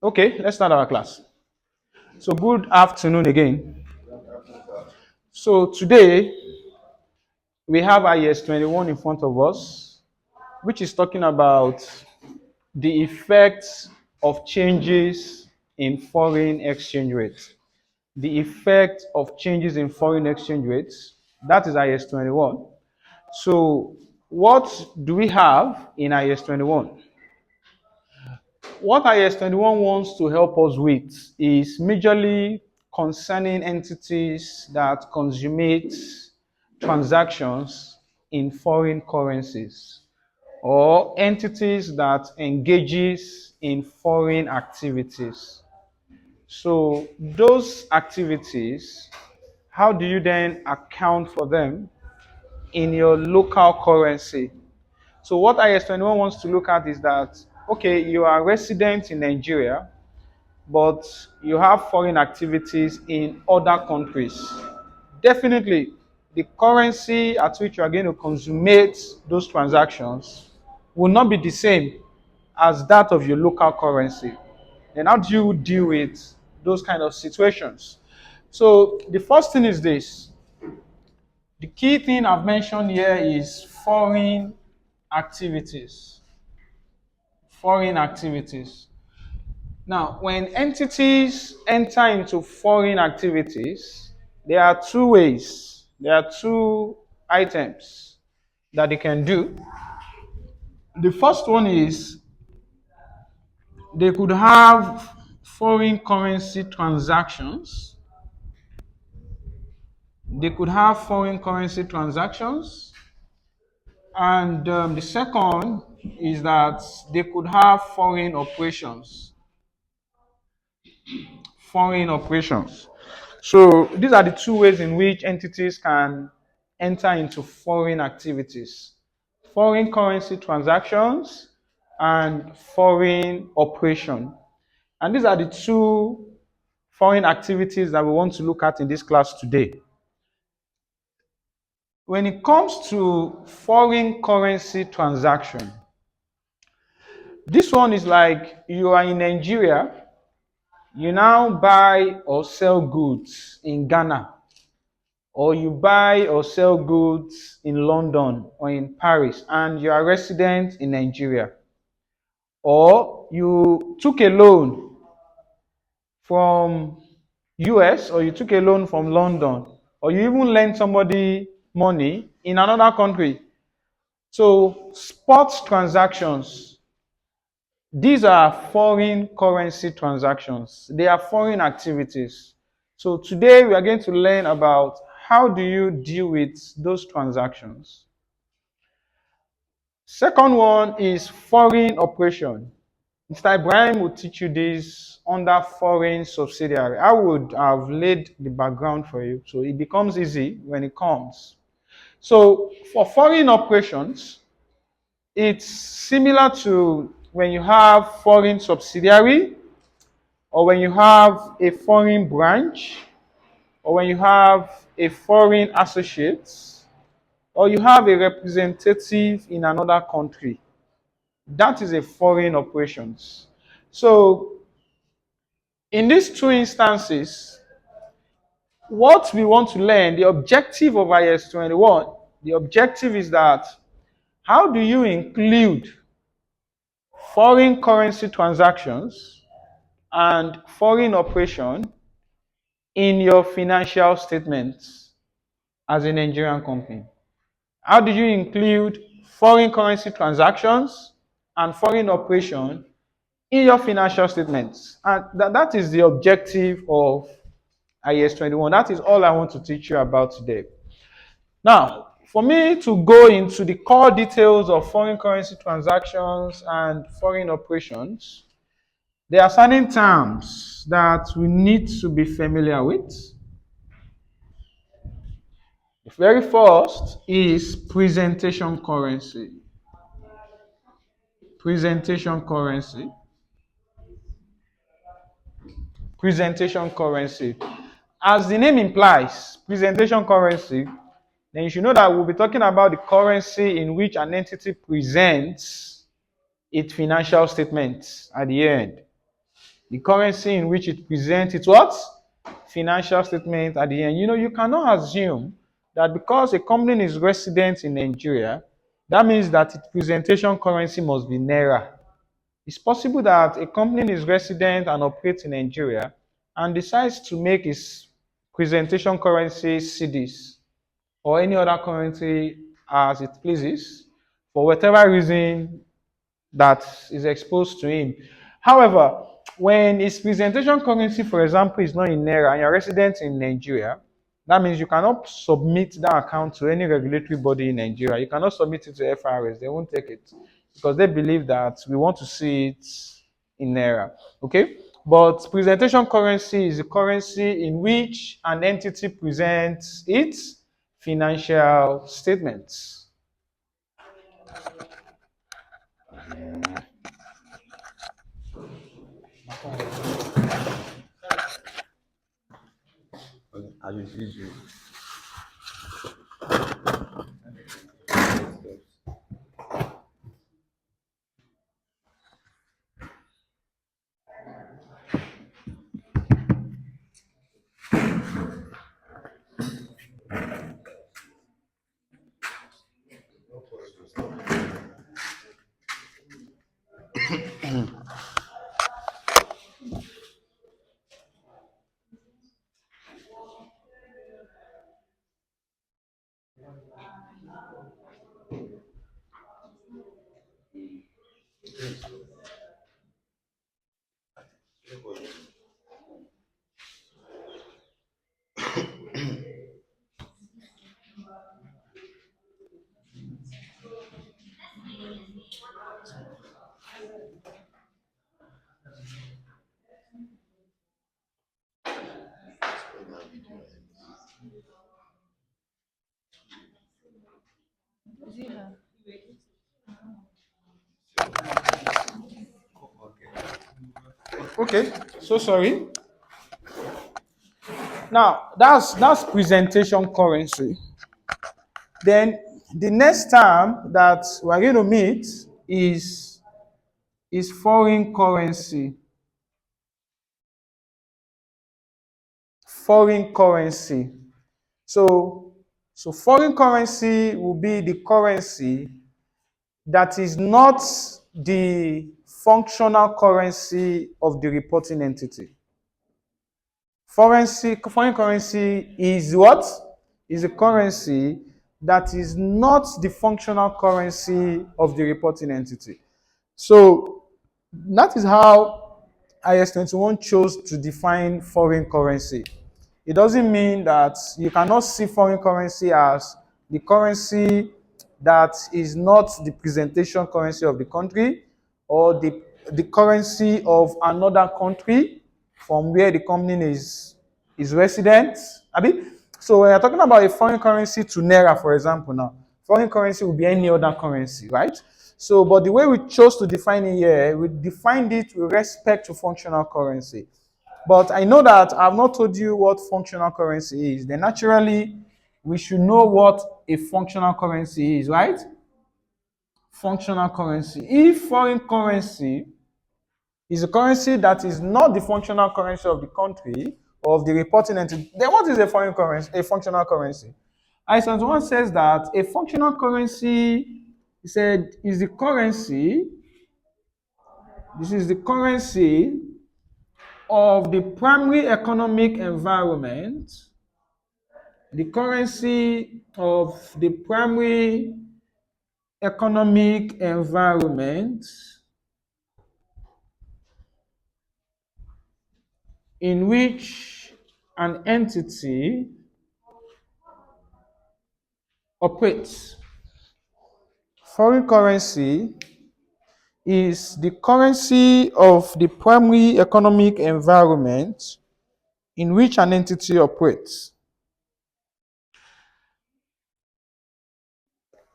Okay, let's start our class. So, good afternoon again. So, today we have IAS 21 in front of us, which is talking about the effects of changes in foreign exchange rates. The effect of changes in foreign exchange rates, that is IAS 21. So, what do we have in IAS 21? What IS 21 wants to help us with is majorly concerning entities that consummate transactions in foreign currencies or entities that engages in foreign activities. So those activities, how do you then account for them in your local currency? So what IS21 wants to look at is that, okay, you are a resident in Nigeria, but you have foreign activities in other countries. Definitely, the currency at which you are going to consummate those transactions will not be the same as that of your local currency. And how do you deal with those kind of situations? So the first thing is this. The key thing I've mentioned here is foreign activities. Foreign activities. Now, when entities enter into foreign activities, there are two ways, there are two items that they can do. The first one is they could have foreign currency transactions. They could have foreign currency transactions. And the second is that they could have foreign operations. Foreign operations. So these are the two ways in which entities can enter into foreign activities. Foreign currency transactions and foreign operation. And these are the two foreign activities that we want to look at in this class today. When it comes to foreign currency transaction, this one is like you are in Nigeria, you now buy or sell goods in Ghana, or you buy or sell goods in London or in Paris, and you are resident in Nigeria, or you took a loan from US, or you took a loan from London, or you even lent somebody money in another country. So spot transactions, these are foreign currency transactions. They are foreign activities. So today we are going to learn about how do you deal with those transactions. Second one is foreign operation. Mr. Ibrahim will teach you this under foreign subsidiary. I would have laid the background for you, so it becomes easy when it comes. So for foreign operations, it's similar to when you have foreign subsidiary, or when you have a foreign branch, or when you have a foreign associate, or you have a representative in another country. That is a foreign operations. So in these two instances, what we want to learn, the objective of IS 21, the objective is that how do you include foreign currency transactions and foreign operation in your financial statements as a Nigerian company? How do you include foreign currency transactions and foreign operation in your financial statements? And that is the objective of IAS 21. That is all I want to teach you about today. Now, for me to go into the core details of foreign currency transactions and foreign operations, there are certain terms that we need to be familiar with. The very first is presentation currency. Presentation currency. Presentation currency. As the name implies, presentation currency, then you should know that we'll be talking about the currency in which an entity presents its financial statements at the end. The currency in which it presents its what? Financial statement at the end. You cannot assume that because a company is resident in Nigeria, that means that its presentation currency must be Naira. It's possible that a company is resident and operates in Nigeria and decides to make its presentation currency cedis or any other currency as it pleases for whatever reason that is exposed to him. However, when his presentation currency, for example, is not in Naira and you're resident in Nigeria, that means you cannot submit that account to any regulatory body in Nigeria. You cannot submit it to FRS. They won't take it because they believe that we want to see it in Naira. Okay? But presentation currency is a currency in which an entity presents its financial statements. Okay, so sorry. Now that's presentation currency. Then the next term that we're going to meet is foreign currency. Foreign currency. So so foreign currency will be the currency that is not the functional currency of the reporting entity. Foreign currency is what? Is a currency that is not the functional currency of the reporting entity. So that is how IAS 21 chose to define foreign currency. It doesn't mean that you cannot see foreign currency as the currency that is not the presentation currency of the country or the currency of another country from where the company is resident. So when you're talking about a foreign currency to Naira, for example, now, foreign currency will be any other currency, right? So, but the way we chose to define it here, we defined it with respect to functional currency. But I know that I've not told you what functional currency is. Then naturally, we should know what a functional currency is, right? Functional currency. If foreign currency is a currency that is not the functional currency of the country or of the reporting entity, then what is a foreign currency, a functional currency? IAS 21 says that a functional currency, he said, is the currency, this is the currency of the primary economic environment, the currency of the primary economic environment in which an entity operates. Foreign currency is the currency of the primary economic environment in which an entity operates.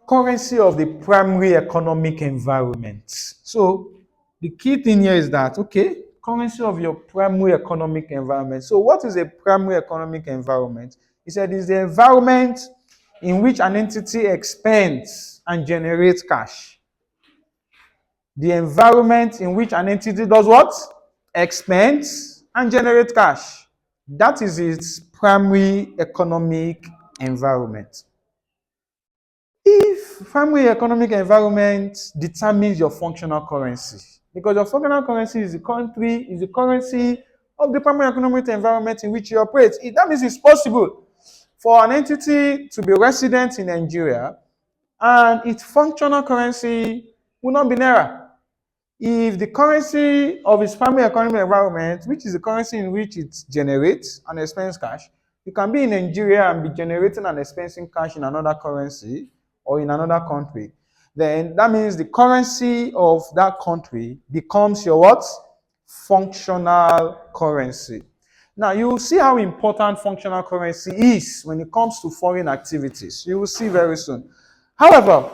Currency of the primary economic environment. So the key thing here is that, okay, currency of your primary economic environment. So what is a primary economic environment? He said it's the environment in which an entity expends and generates cash. The environment in which an entity does what? expense, and generate cash. That is its primary economic environment. If primary economic environment determines your functional currency, because your functional currency is the currency of the primary economic environment in which you operate. That means it's possible for an entity to be resident in Nigeria and its functional currency will not be naira. If the currency of its primary economic environment, which is the currency in which it generates and expends cash, you can be in Nigeria and be generating and expensing cash in another currency or in another country. Then that means the currency of that country becomes your what? Functional currency. Now, you will see how important functional currency is when it comes to foreign activities. You will see very soon. However,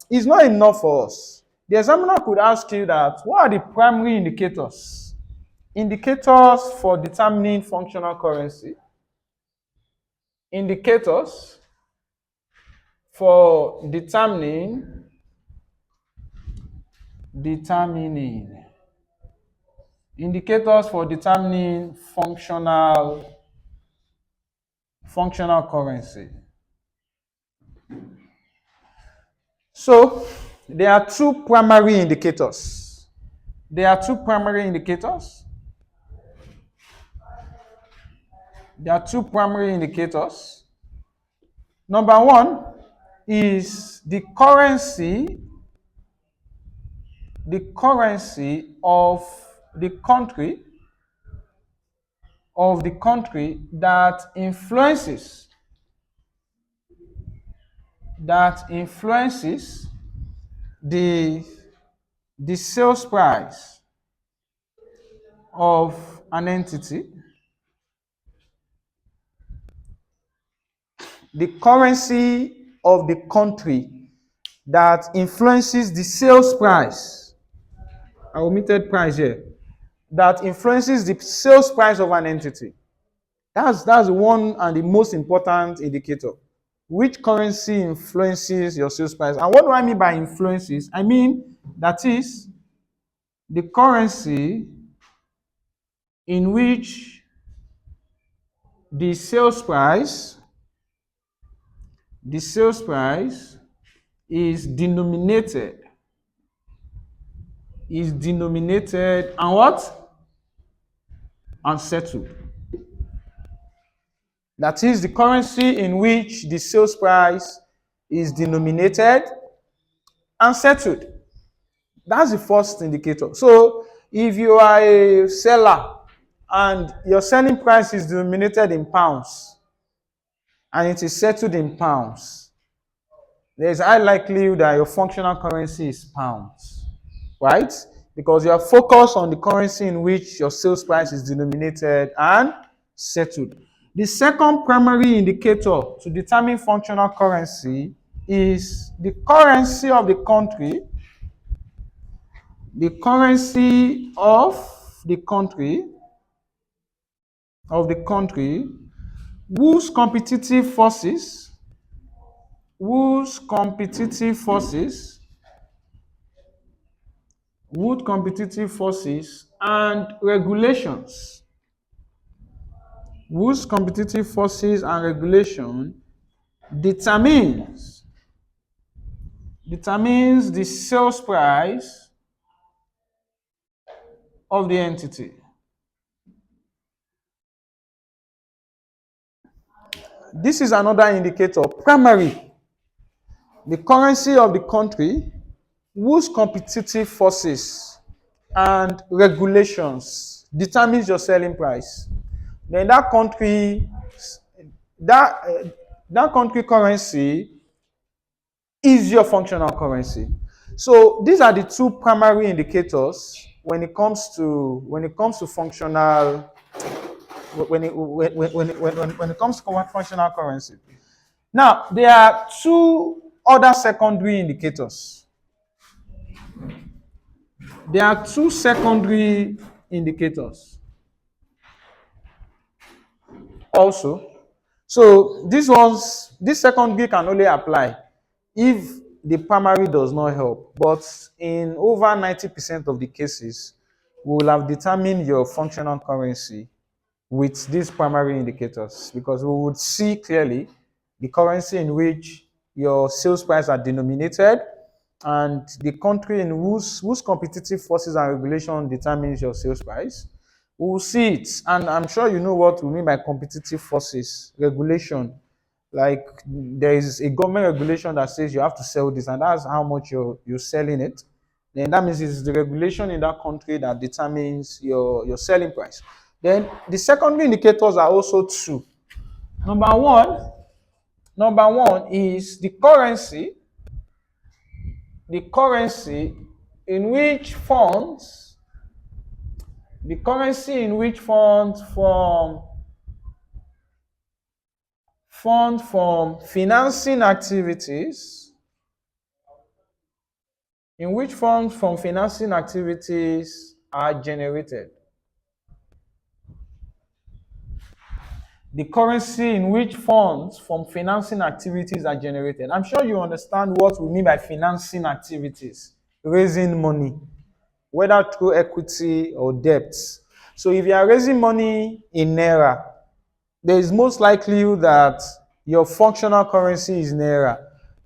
it's not enough for us. The examiner could ask you that, what are the primary indicators? Indicators for determining functional currency. Indicators for determining indicators for determining functional currency. So there are two primary indicators. There are two primary indicators. Number one is the currency of the country that influences the sales price of an entity. The currency of the country that influences the sales price. I omitted price here. That influences the sales price of an entity. That's one and the most important indicator. Which currency influences your sales price? And what do I mean by influences? I mean that is the currency in which the sales price is denominated and what? And settled. That is the currency in which the sales price is denominated and settled. That's the first indicator. So if you are a seller and your selling price is denominated in pounds and it is settled in pounds, there is high likelihood that your functional currency is pounds, right? Because you are focused on the currency in which your sales price is denominated and settled. The second primary indicator to determine functional currency is the currency of the country. The currency of the country whose competitive forces and regulations determines the sales price of the entity. This is another indicator, primary. The currency of the country whose competitive forces and regulations determines your selling price. Then that country currency is your functional currency. So these are the two primary indicators when it comes to functional when it comes to functional currency. Now there are two other secondary indicators. There are two secondary indicators also. So this secondary can only apply if the primary does not help. But in over 90% of the cases, we will have determined your functional currency with these primary indicators because we would see clearly the currency in which your sales price are denominated and the country in whose competitive forces and regulation determines your sales price. We will see it, and I'm sure you know what we mean by competitive forces, regulation. Like there is a government regulation that says you have to sell this, and that's how much you're selling it. Then that means it's the regulation in that country that determines your selling price. Then the secondary indicators are also two. Number one, number one is the currency in which funds, the currency in which funds from financing activities, in which funds from financing activities are generated. The currency in which funds from financing activities are generated. I'm sure you understand what we mean by financing activities, raising money, whether through equity or debt. So if you are raising money in Naira, there is most likelihood that your functional currency is Naira.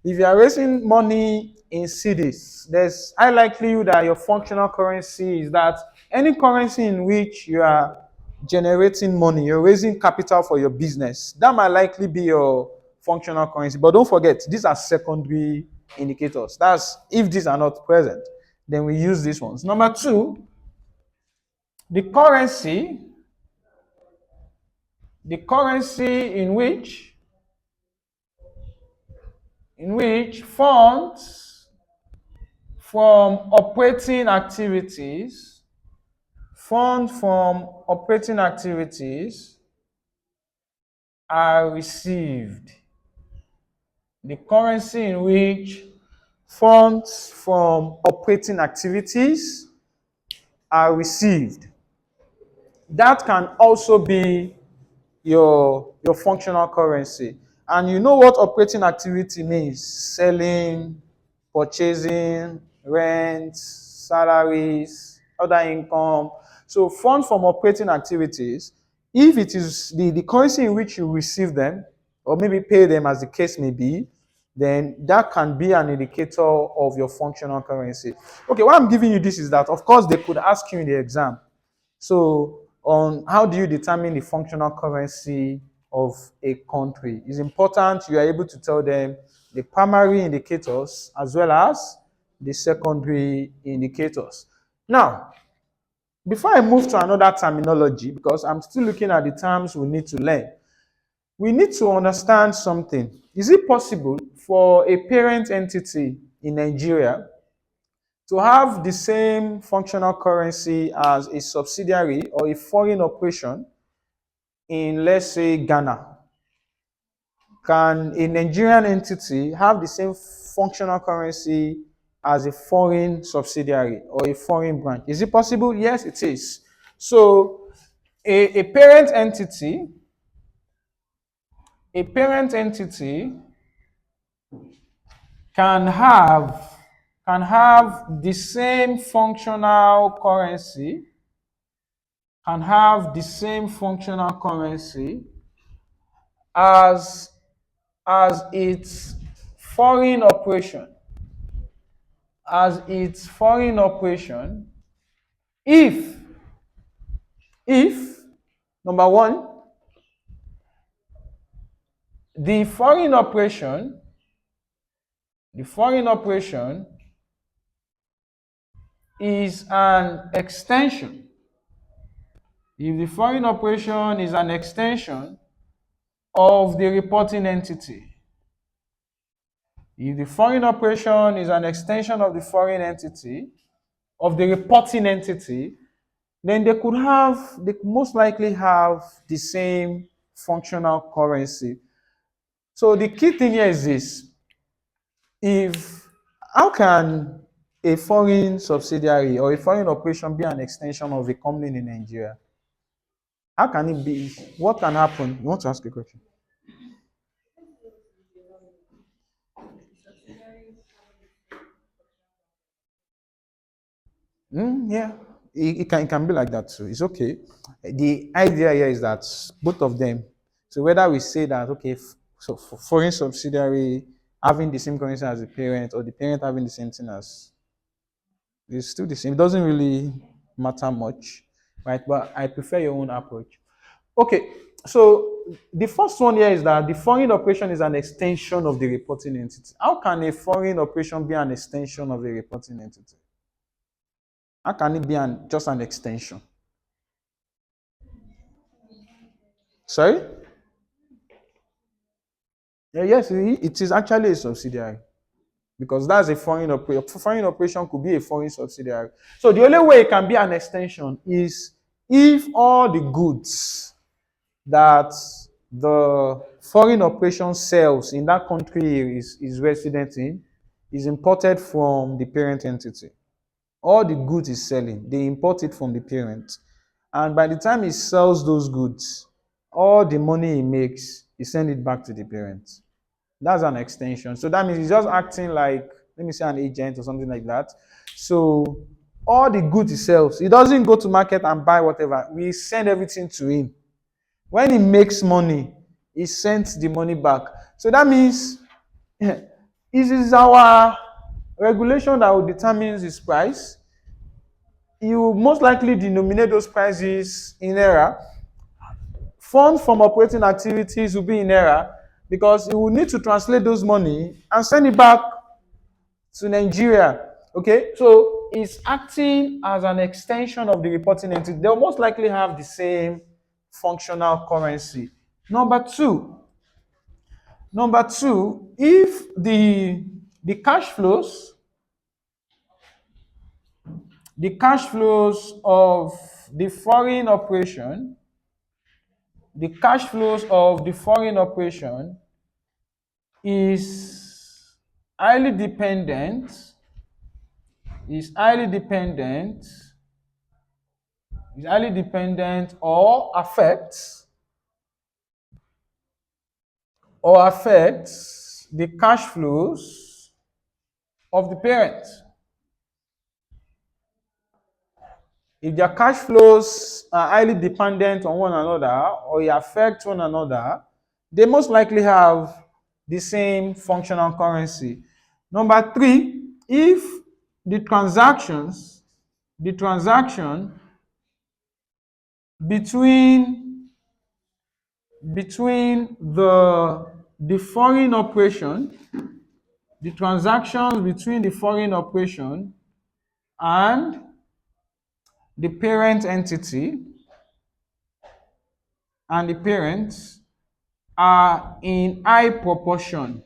If you are raising money in cedis, there's high likelihood that your functional currency is that any currency in which you are generating money, you're raising capital for your business, that might likely be your functional currency. But don't forget, these are secondary indicators. That's if these are not present, then we use these ones. Number two, the currency, the currency in which funds from operating activities, are received. The currency in which funds from operating activities are received. That can also be your functional currency. And you know what operating activity means: selling, purchasing, rent, salaries, other income. So funds from operating activities, if it is the currency in which you receive them, or maybe pay them as the case may be, then that can be an indicator of your functional currency. Okay, why I'm giving you this is that, of course, they could ask you in the exam. So, on how do you determine the functional currency of a country? It's important you are able to tell them the primary indicators as well as the secondary indicators. Now, before I move to another terminology, because I'm still looking at the terms we need to learn, we need to understand something. Is it possible for a parent entity in Nigeria to have the same functional currency as a subsidiary or a foreign operation in, let's say, Ghana? Can a Nigerian entity have the same functional currency as a foreign subsidiary or a foreign branch? Is it possible? Yes, it is. So a parent entity, a parent entity can have the same functional currency, as its foreign operation, if number one, the foreign operation is an extension. If the foreign operation is an extension of the reporting entity, if the foreign operation is an extension of the foreign entity, of the reporting entity, then they could most likely have the same functional currency. So the key thing here is this: if how can a foreign subsidiary or a foreign operation be an extension of a company in Nigeria? How can it be? What can happen? You want to ask a question? Yeah. it can be like that too. It's okay. The idea here is that both of them. So whether we say that okay, so for foreign subsidiary having the same currency as the parent, or the parent having the same thing as, it's still the same. It doesn't really matter much, right? But I prefer your own approach. Okay, so the first one here is that the foreign operation is an extension of the reporting entity. How can a foreign operation be an extension of a reporting entity? How can it be just an extension? Sorry? Yeah, yes, it is actually a subsidiary because that's a foreign operation. Foreign operation could be a foreign subsidiary. So the only way it can be an extension is if all the goods that the foreign operation sells in that country is resident in is imported from the parent entity. All the goods is selling, they import it from the parent. And by the time he sells those goods, all the money he makes, he send it back to the parent. That's an extension. So that means he's just acting like, let me say, an agent or something like that. So all the goods he sells, he doesn't go to market and buy whatever. We send everything to him. When he makes money, he sends the money back. So that means it is our regulation that will determine his price. He will most likely denominate those prices in error. Funds from operating activities will be in error because he will need to translate those money and send it back to Nigeria. Okay, so it's acting as an extension of the reporting entity. They'll most likely have the same functional currency. Number two, if the cash flows, of the foreign operation, the cash flows of the foreign operation is highly dependent, or affects the cash flows of the parent. If their cash flows are highly dependent on one another or affect one another, they most likely have the same functional currency. Number three, if the transaction between the foreign operation, the transactions between the foreign operation and the parent entity and the parents are in high proportion.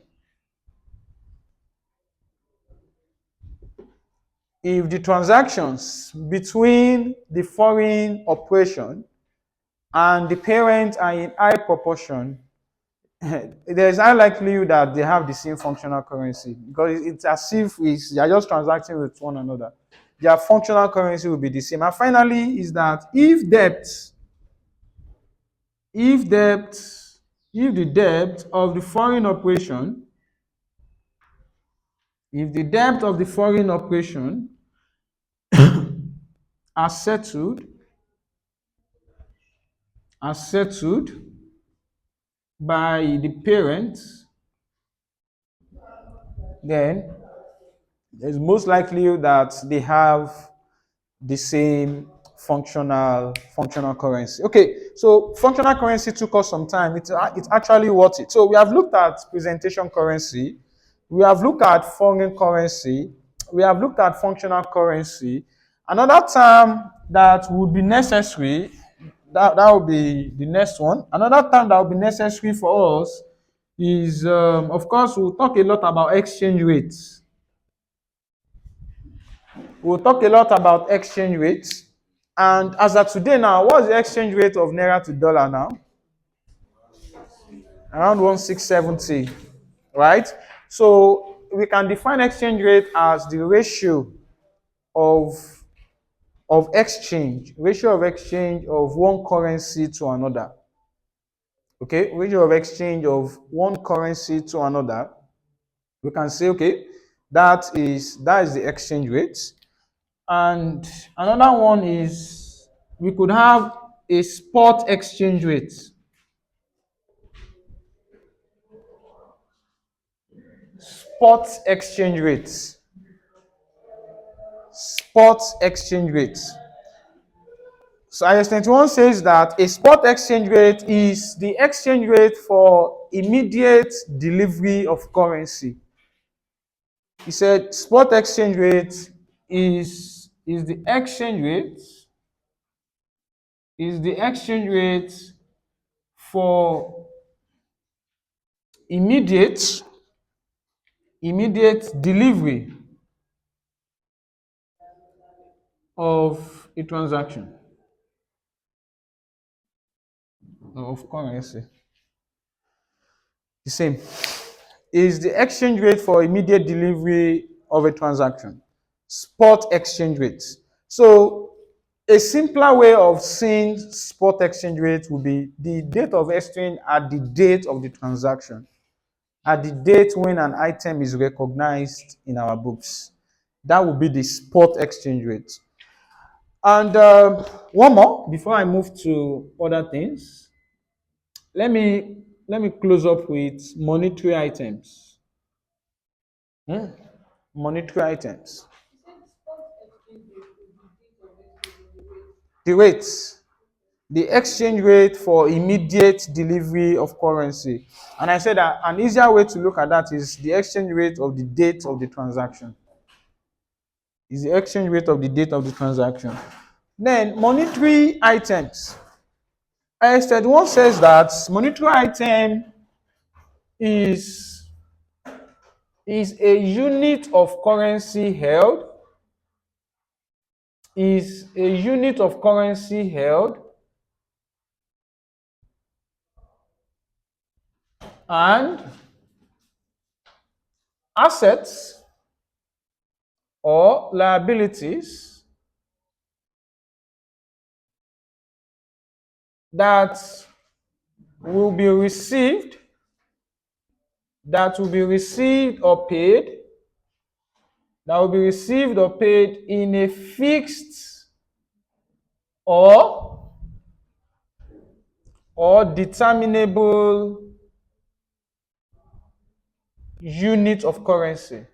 If the transactions between the foreign operation and the parent are in high proportion, there's high likelihood that they have the same functional currency because it's as if they are just transacting with one another. Their functional currency will be the same. And finally, is that if the debt of the foreign operation, are settled by the parents, then there's most likely that they have the same functional currency. Okay, so functional currency took us some time. It's actually worth it. So we have looked at presentation currency, we have looked at foreign currency, we have looked at functional currency. Another term that would be necessary, that would be the next one. Another term that would be necessary for us is, of course, we'll talk a lot about exchange rates. We'll talk a lot about exchange rates. And as of today now, what's the exchange rate of Naira to dollar now? Around 1670, right? So we can define exchange rate as the ratio of exchange of one currency to another. Okay, ratio of exchange of one currency to another. We can say, okay, that is the exchange rate. And another one is we could have a spot exchange rate. Spot exchange rates. Spot exchange rates. So IAS 21 says that a spot exchange rate is the exchange rate for immediate delivery of currency. He said spot exchange rate is the exchange rate for immediate delivery of a transaction of currency. The same is the exchange rate for immediate delivery of a transaction. Spot exchange rate. So a simpler way of seeing spot exchange rate would be the date of exchange at the date of the transaction, at the date when an item is recognized in our books. That would be the spot exchange rate. And one more before I move to other things. Let me close up with monetary items. Monetary items. The rates, the exchange rate for immediate delivery of currency. And I said that an easier way to look at that is the exchange rate of the date of the transaction. Is the exchange rate of the date of the transaction. Then monetary items. I said one says that monetary item is a unit of currency held, and assets or liabilities that will be received or paid in a fixed or determinable unit of currency.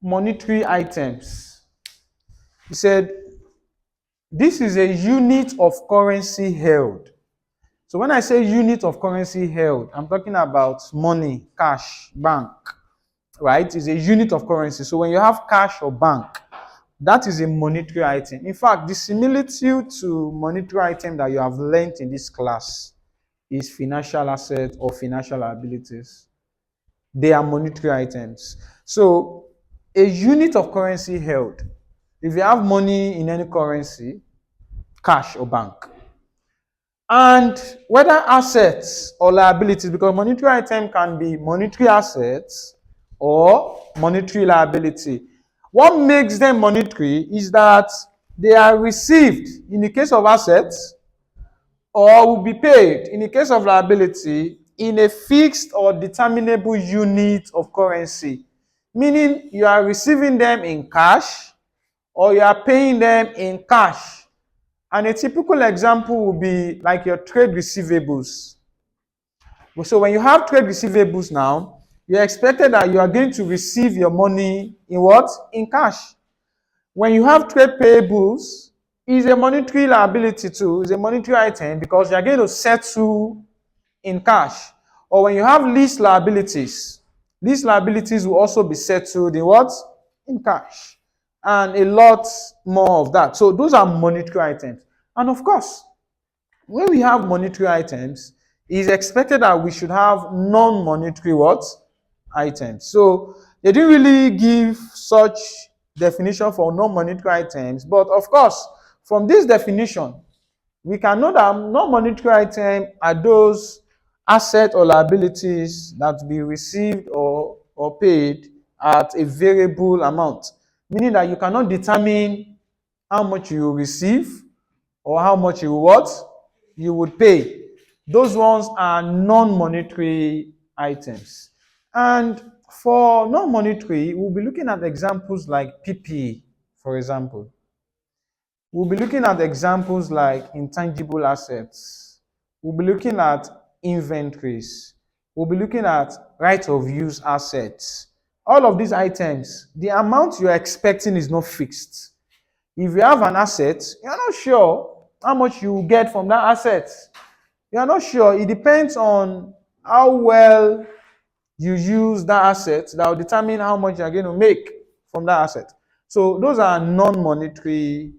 Monetary items. He said, this is a unit of currency held. So when I say unit of currency held, I'm talking about money, cash, bank, right? It's a unit of currency. So when you have cash or bank, that is a monetary item. In fact, the similitude to monetary item that you have learned in this class is financial assets or financial liabilities. They are monetary items. So a unit of currency held, if you have money in any currency, cash or bank, and whether assets or liabilities, because monetary item can be monetary assets or monetary liability. What makes them monetary is that they are received in the case of assets or will be paid in the case of liability in a fixed or determinable unit of currency. Meaning you are receiving them in cash or you are paying them in cash. And a typical example would be like your trade receivables. So when you have trade receivables now, you're expected that you are going to receive your money in what? In cash. When you have trade payables, it's a monetary liability too. It's a monetary item because you're going to settle in cash. Or when you have lease liabilities will also be settled in what? In cash. And a lot more of that. So those are monetary items. And of course, when we have monetary items, it's expected that we should have non-monetary what? Items. So they didn't really give such definition for non-monetary items. But of course, from this definition, we can know that non-monetary items are those assets or liabilities that be received or paid at a variable amount. Meaning that you cannot determine how much you will receive or how much you what? You would pay. Those ones are non-monetary items. And For non-monetary, we'll be looking at examples like PPE, for example. We'll be looking at examples like intangible assets. We'll be looking at inventories. We'll be looking at right of use assets. All of these items, the amount you're expecting is not fixed. If you have an asset, you're not sure how much you will get from that asset. You're not sure. It depends on how well you use that asset that will determine how much you're going to make from that asset. So those are non-monetary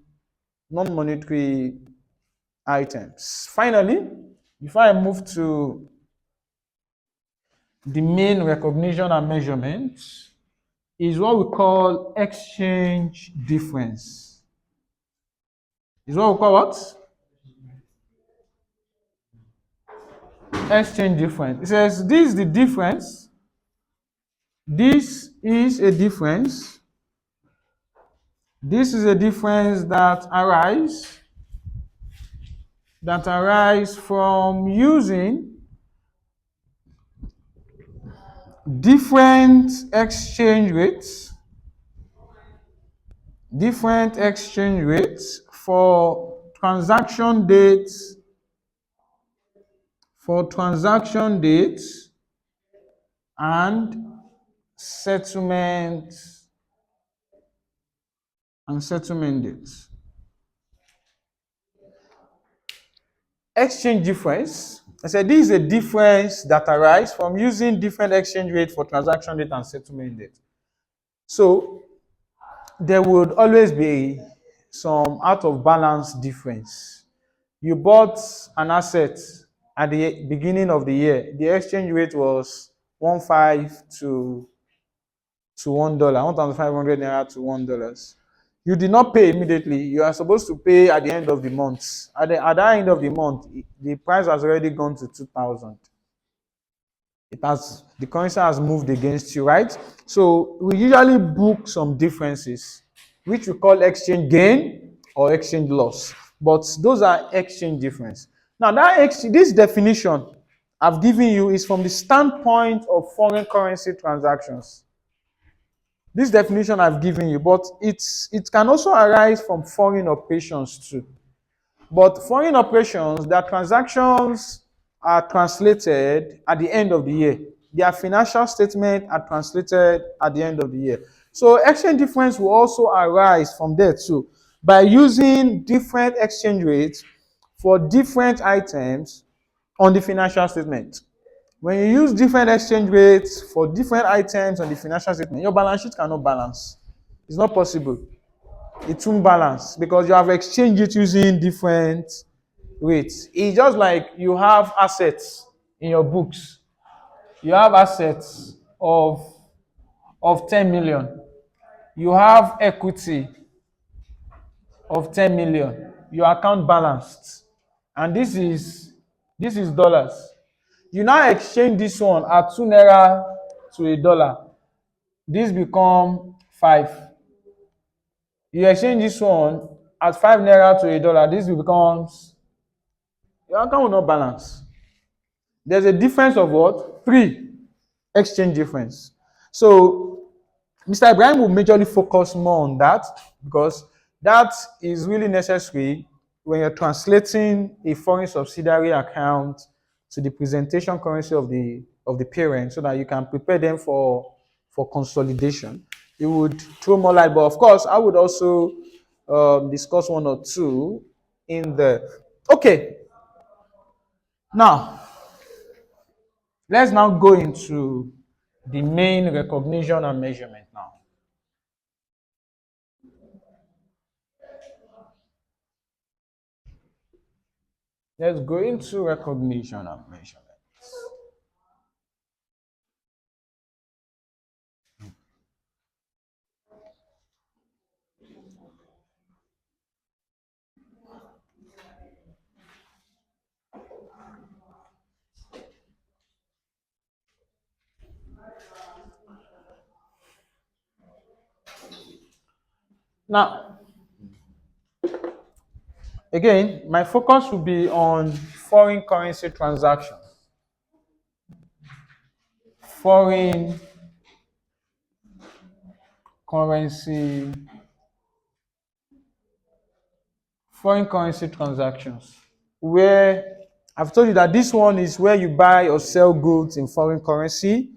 items. Finally, before I move to the main recognition and measurement, is what we call exchange difference. Is what we call what? Exchange difference. It says this is the difference. This is a difference. This is a difference that arise from using different exchange rates for transaction dates and settlement dates. Exchange difference. I said this is a difference that arises from using different exchange rate for transaction date and settlement date. So there would always be some out of balance difference. You bought an asset at the beginning of the year. The exchange rate was 1.5 to $1, 1,500 naira to $1. You did not pay immediately. You are supposed to pay at the end of the month. At that end of the month, the price has already gone to 2,000. The currency has moved against you, right? So we usually book some differences, which we call exchange gain or exchange loss. But those are exchange difference. Now this definition I've given you is from the standpoint of foreign currency transactions. This definition I've given you, but it can also arise from foreign operations too. But foreign operations, their transactions are translated at the end of the year. Their financial statements are translated at the end of the year. So exchange difference will also arise from there too, by using different exchange rates for different items on the financial statement. When you use different exchange rates for different items on the financial statement, your balance sheet cannot balance. It's not possible. It won't balance because you have exchanged it using different rates. It's just like you have assets in your books. You have assets of 10 million. You have equity of 10 million. Your account balanced. And this is dollars. You now exchange this one at 2 naira to $1. This become 5. You exchange this one at 5 naira to $1. This becomes, your account will not balance. There's a difference of what? 3 exchange difference. So Mr. Ibrahim will majorly focus more on that because that is really necessary when you're translating a foreign subsidiary account to the presentation currency of the parent so that you can prepare them for consolidation. It would throw more light, but of course, I would also discuss one or two in the. Okay, now let's now go into the main recognition and measurement now. Let's go into recognition and measurement. Now, again, my focus will be on foreign currency transactions. Foreign currency, foreign currency transactions, where I've told you that this one is where you buy or sell goods in foreign currency,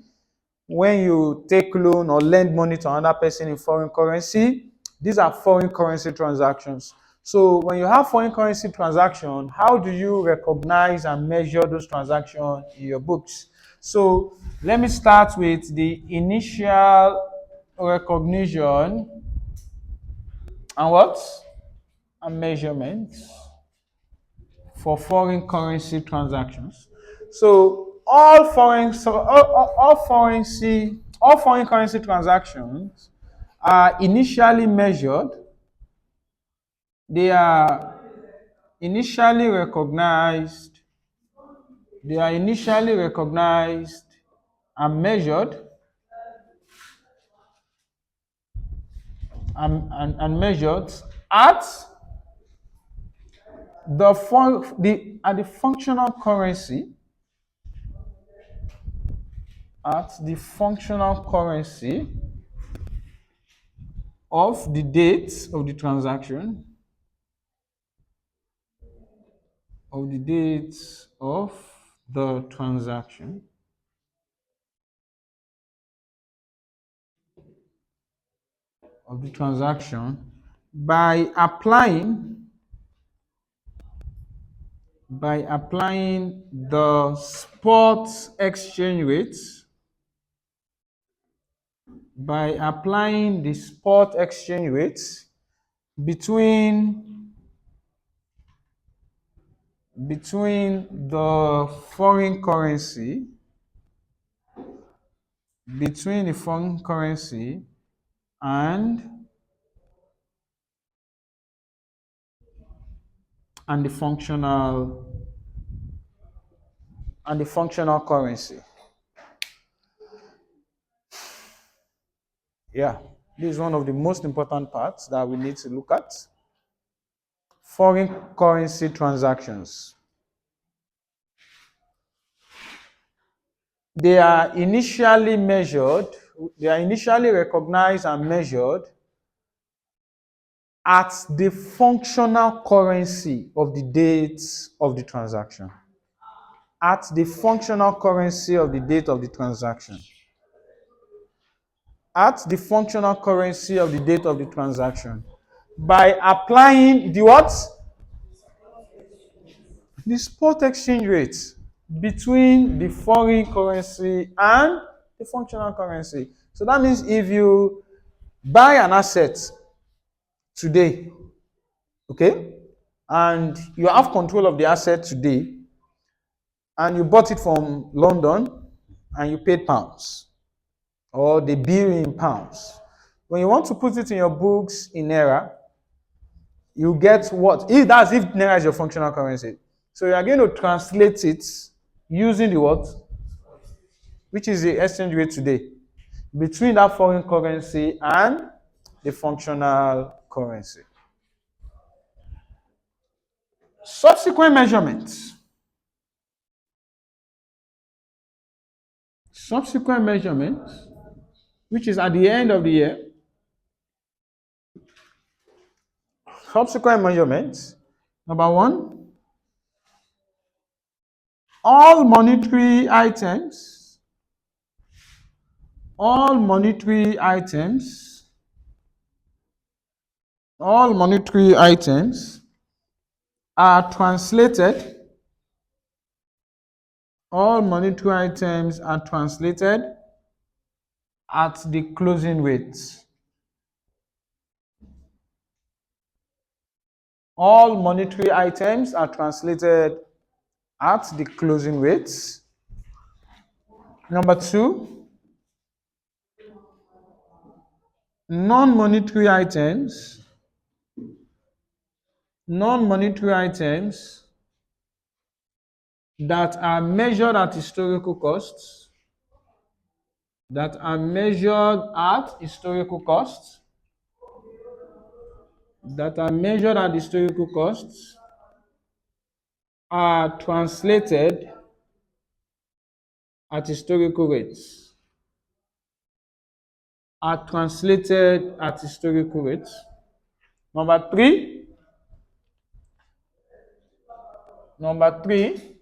when you take loan or lend money to another person in foreign currency. These are foreign currency transactions. So when you have foreign currency transaction, how do you recognize and measure those transactions in your books? So let me start with the initial recognition and what? And measurements for foreign currency transactions. So all foreign currency transactions are initially measured. They are initially recognized. They are initially recognized and measured and measured at the functional currency, of the date of the transaction, of the date of the transaction, by applying the spot exchange rate, between the foreign currency, and the functional currency. Yeah, this is one of the most important parts that we need to look at. Foreign currency transactions. They are initially recognized and measured at the functional currency of the date of the transaction. At the functional currency of the date of the transaction. At the functional currency of the date of the transaction. By applying the what? The spot exchange rate between the foreign currency and the functional currency. So that means if you buy an asset today, okay, and you have control of the asset today, and you bought it from London and you paid pounds, or they bill in pounds. When you want to put it in your books in naira, you get what? If naira is your functional currency. So you are going to translate it using the what? Which is the exchange rate today, between that foreign currency and the functional currency. Subsequent measurements. Which is at the end of the year. Subsequent measurements. Number one, all monetary items are translated. All monetary items are translated at the closing rate. All monetary items are translated at the closing rates. Number two, non-monetary items that are measured at historical costs, are translated at historical rates. are translated at historical rates. Number three, number three,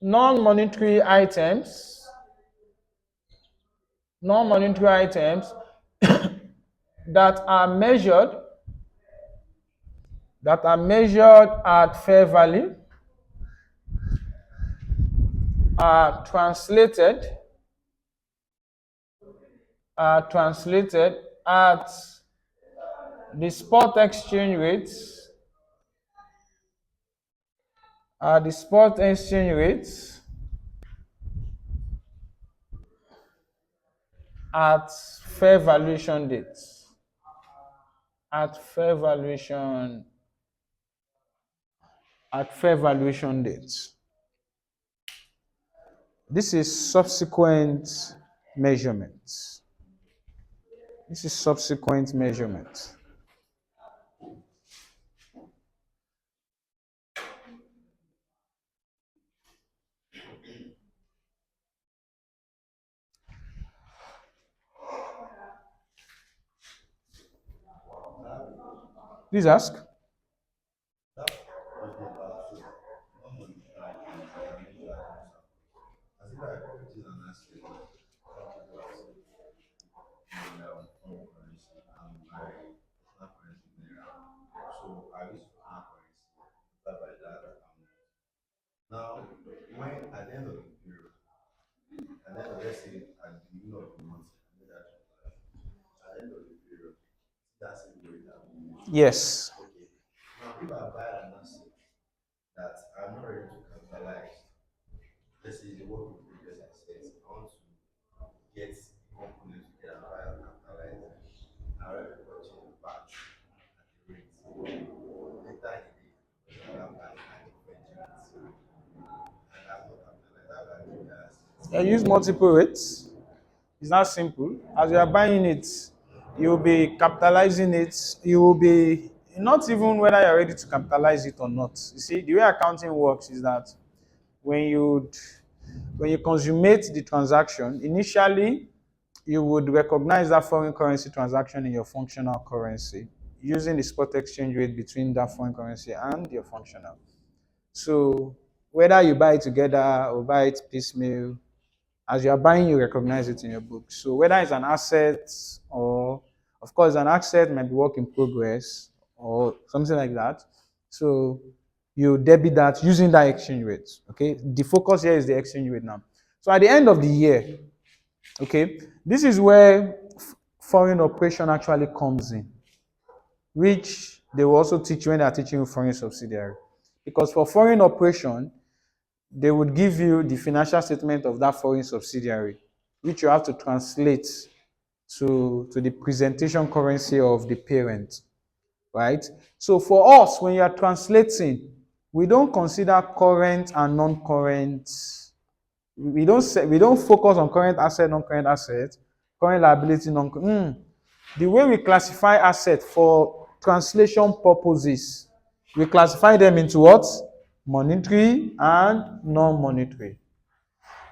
non-monetary items, non-monetary items that are measured, at fair value are translated at the spot exchange rates, at fair valuation dates, at fair valuation dates. This is subsequent measurements. Please ask. Yes. I use multiple rates. It's not simple. As you are buying it, you'll be capitalizing it. You will be not even whether you're ready to capitalize it or not. You see, the way accounting works is that when you consummate the transaction, initially you would recognize that foreign currency transaction in your functional currency using the spot exchange rate between that foreign currency and your functional. So whether you buy it together or buy it piecemeal, as you are buying, you recognize it in your book. So whether it's an asset or, of course, an asset might be work in progress or something like that. So you debit that using that exchange rate. Okay, the focus here is the exchange rate now. So at the end of the year, okay, this is where foreign operation actually comes in, which they will also teach you when they are teaching you foreign subsidiary. Because for foreign operation, they would give you the financial statement of that foreign subsidiary, which you have to translate to the presentation currency of the parent, right? So for us, when you are translating, we don't consider current and non-current. We don't focus on current asset, non-current asset, current liability, non. The way we classify asset for translation purposes, we classify them into what? Monetary and non-monetary.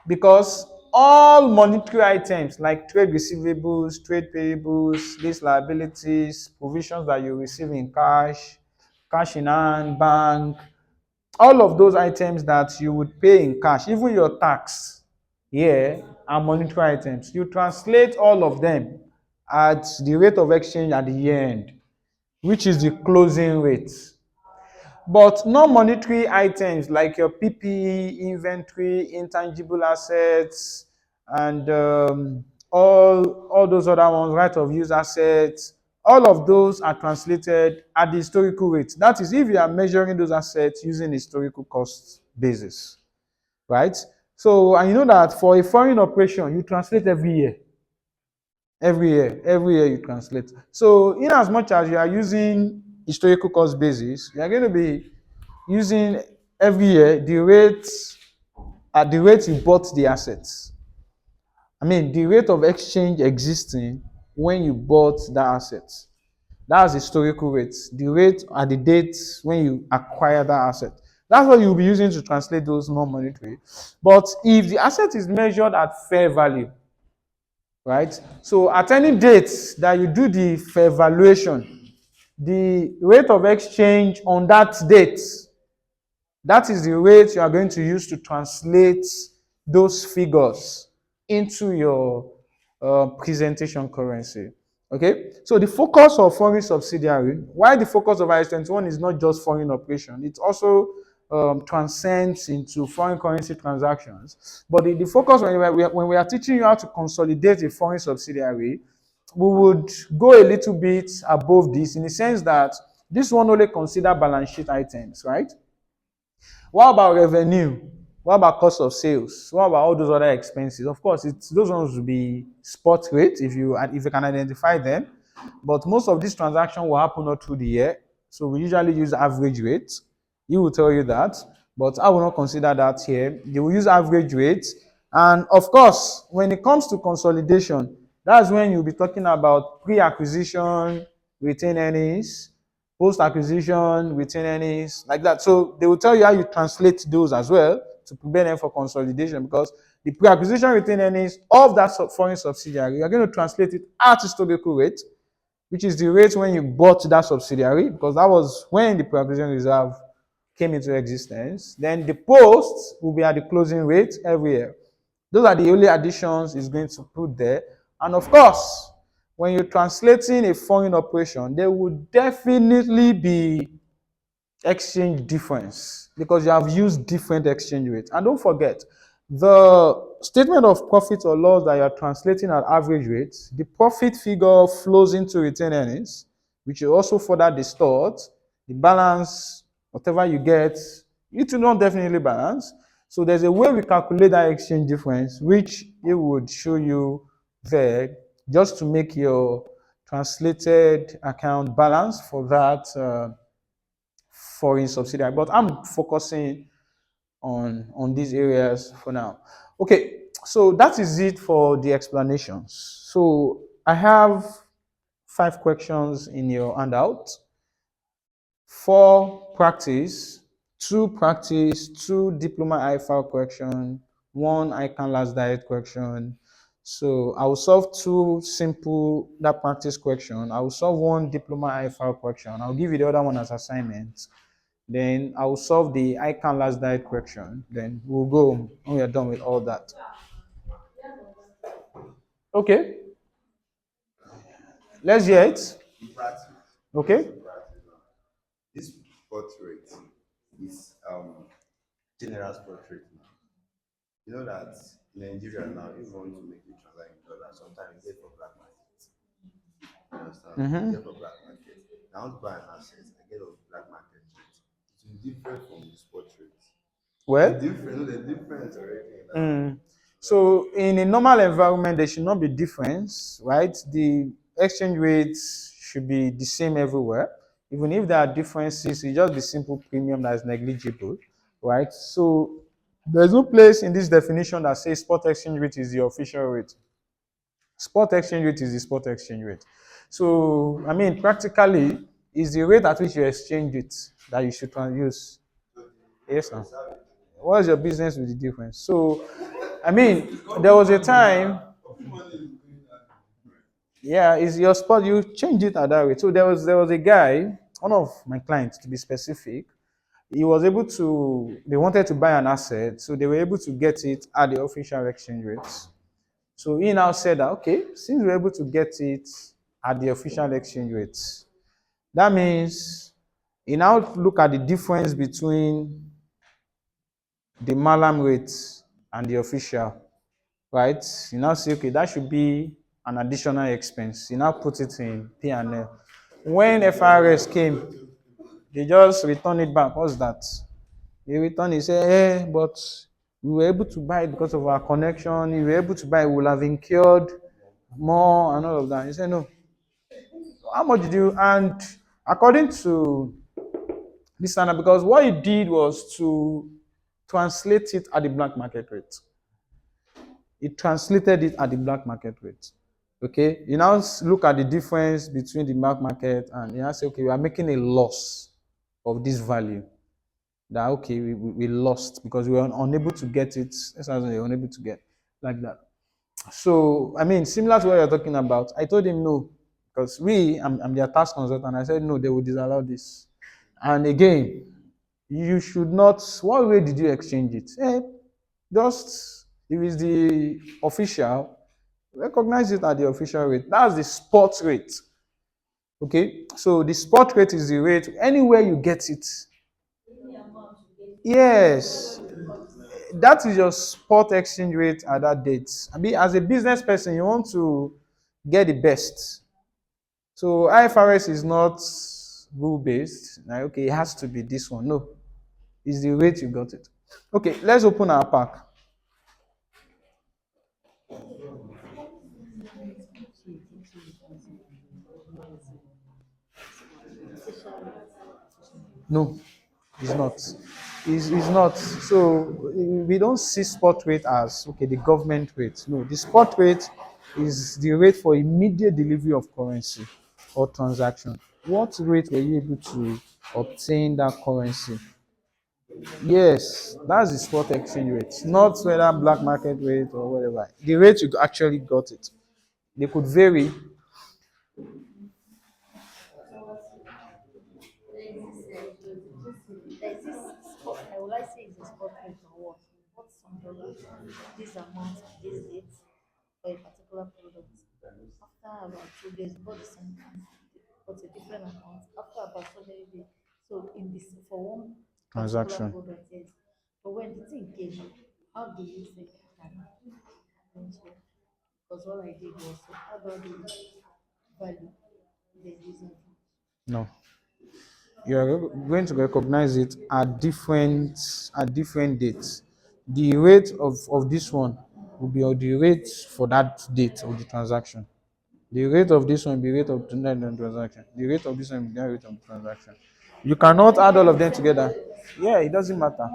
Because all monetary items like trade receivables, trade payables, lease liabilities, provisions that you receive in cash, cash in hand, bank, all of those items that you would pay in cash, even your tax, here are monetary items. You translate all of them at the rate of exchange at the year end, which is the closing rate. But non-monetary items like your PPE, inventory, intangible assets, and all those other ones, right of use assets, all of those are translated at the historical rate. That is, if you are measuring those assets using historical cost basis, right? So, and you know that for a foreign operation, you translate every year. Every year you translate. So, in as much as you are using historical cost basis, you are going to be using every year the rate at the rate you bought the assets. I mean, the rate of exchange existing when you bought that asset. That's historical rates. The rate at the date when you acquire that asset. That's what you'll be using to translate those non-monetary. But if the asset is measured at fair value, right? So at any date that you do the fair valuation, the rate of exchange on that date, that is the rate you are going to use to translate those figures into your presentation currency. Okay, so the focus of foreign subsidiary, why the focus of IAS 21 is not just foreign operation, it also transcends into foreign currency transactions. But the focus when we are teaching you how to consolidate a foreign subsidiary, we would go a little bit above this in the sense that this one only consider balance sheet items, right? What about revenue? What about cost of sales? What about all those other expenses? Of course, those ones will be spot rate if you can identify them. But most of these transactions will happen all through the year. So we usually use average rate. You will tell you that. But I will not consider that here. They will use average rate. And of course, when it comes to consolidation, that's when you'll be talking about pre-acquisition, retained earnings, post-acquisition, retained earnings, like that. So they will tell you how you translate those as well to prepare them for consolidation, because the pre-acquisition retained earnings of that foreign subsidiary, you're going to translate it at historical rate, which is the rate when you bought that subsidiary, because that was when the pre-acquisition reserve came into existence. Then the post will be at the closing rate every year. Those are the only additions it's going to put there. And of course, when you're translating a foreign operation, there would definitely be exchange difference because you have used different exchange rates. And don't forget, the statement of profit or loss that you're translating at average rates, the profit figure flows into retained earnings, which will also further distort the balance, whatever you get, it will not definitely balance. So there's a way we calculate that exchange difference, which it would show you there, just to make your translated account balance for that foreign subsidiary. But I'm focusing on these areas for now. Okay, so that is it for the explanations. So I have 5 questions in your handout. 4 practice, 2 practice, 2 diploma IFR question, 1 ICANN last diet question. So I will solve 2 simple that practice question. I will solve 1 diploma IFR question. I'll give you the other one as assignment. Then I will solve the ICANN last diet question. Then we'll go when we are done with all that. Okay, let's hear it. Okay. This portrait is general portrait now. You know that in Nigeria now, if you want to make a transaction in dollars, sometimes you get for black market. You understand? You get for black market. Now I want to buy an asset, I get a black market rate. It will be different from the spot rate. The Well, difference, no, the difference already in that. mm, so in a normal environment, there should not be difference, right? The exchange rates should be the same everywhere. Even if there are differences, it just be simple premium that is negligible, right? So there's no place in this definition that says spot exchange rate is the official rate. Spot exchange rate is the spot exchange rate. So, I mean, practically, is the rate at which you exchange it that you should use. So Yes, sir. difference, how What's your business with the difference? So, I mean, there was a time, money is going down. yeah, is your spot, you change it at that rate. So there was a guy, one of my clients to be specific, he was able to, they wanted to buy an asset, so they were able to get it at the official exchange rates. So he now said that, okay, since we're able to get it at the official exchange rates, that means he now look at the difference between the Malam rate and the official, right? You now say, okay, that should be an additional expense. You now put it in P&L. When FRS came, they just return it back. What's that? They return it, say, but we were able to buy it because of our connection. We were able to buy it, we will have incurred more and all of that. He said, no. How much did you? And according to this standard, because what he did was to translate it at the black market rate. He translated it at the black market rate. Okay, you now look at the difference between the black market and you now say, okay, we are making a loss of this value. That okay, we lost because we were unable to get it. That's why we were unable to get like that. So, I mean, similar to what you're talking about, I told him no, because I'm their task consultant. I said no, they will disallow this. And again, you should not. What way did you exchange it? Just if it's the official, recognize it at the official rate. That's the spot rate. Okay, so the spot rate is the rate anywhere you get it. Yes, that is your spot exchange rate at that date. I mean, as a business person, you want to get the best. So IFRS is not rule based. Like, okay, it has to be this one. No, it's the rate you got it. Okay, let's open our pack. No, it's not. It's not. So we don't see spot rate as okay, the government rate. No, the spot rate is the rate for immediate delivery of currency or transaction. What rate were you able to obtain that currency? Yes, that's the spot exchange rate, not whether black market rate or whatever. The rate you actually got it. They could vary. There's this spot, I would like to say it's a spot rate or what? You bought some dollars, this amount, this date for a particular product. After about 2 days, you bought the same thing, but a different amount. After about so many days, so in this for one particular Transaction. product, yes. But when the thing came, how do you think you can arrange it? Because all I did was to add all the value they're using. No, you are going to recognize it at different dates. The rate of this one will be the rate for that date of the transaction. The rate of this one will be rate of the transaction. The rate of this one will be the rate of the transaction. You cannot add all of them together. Yeah, it doesn't matter.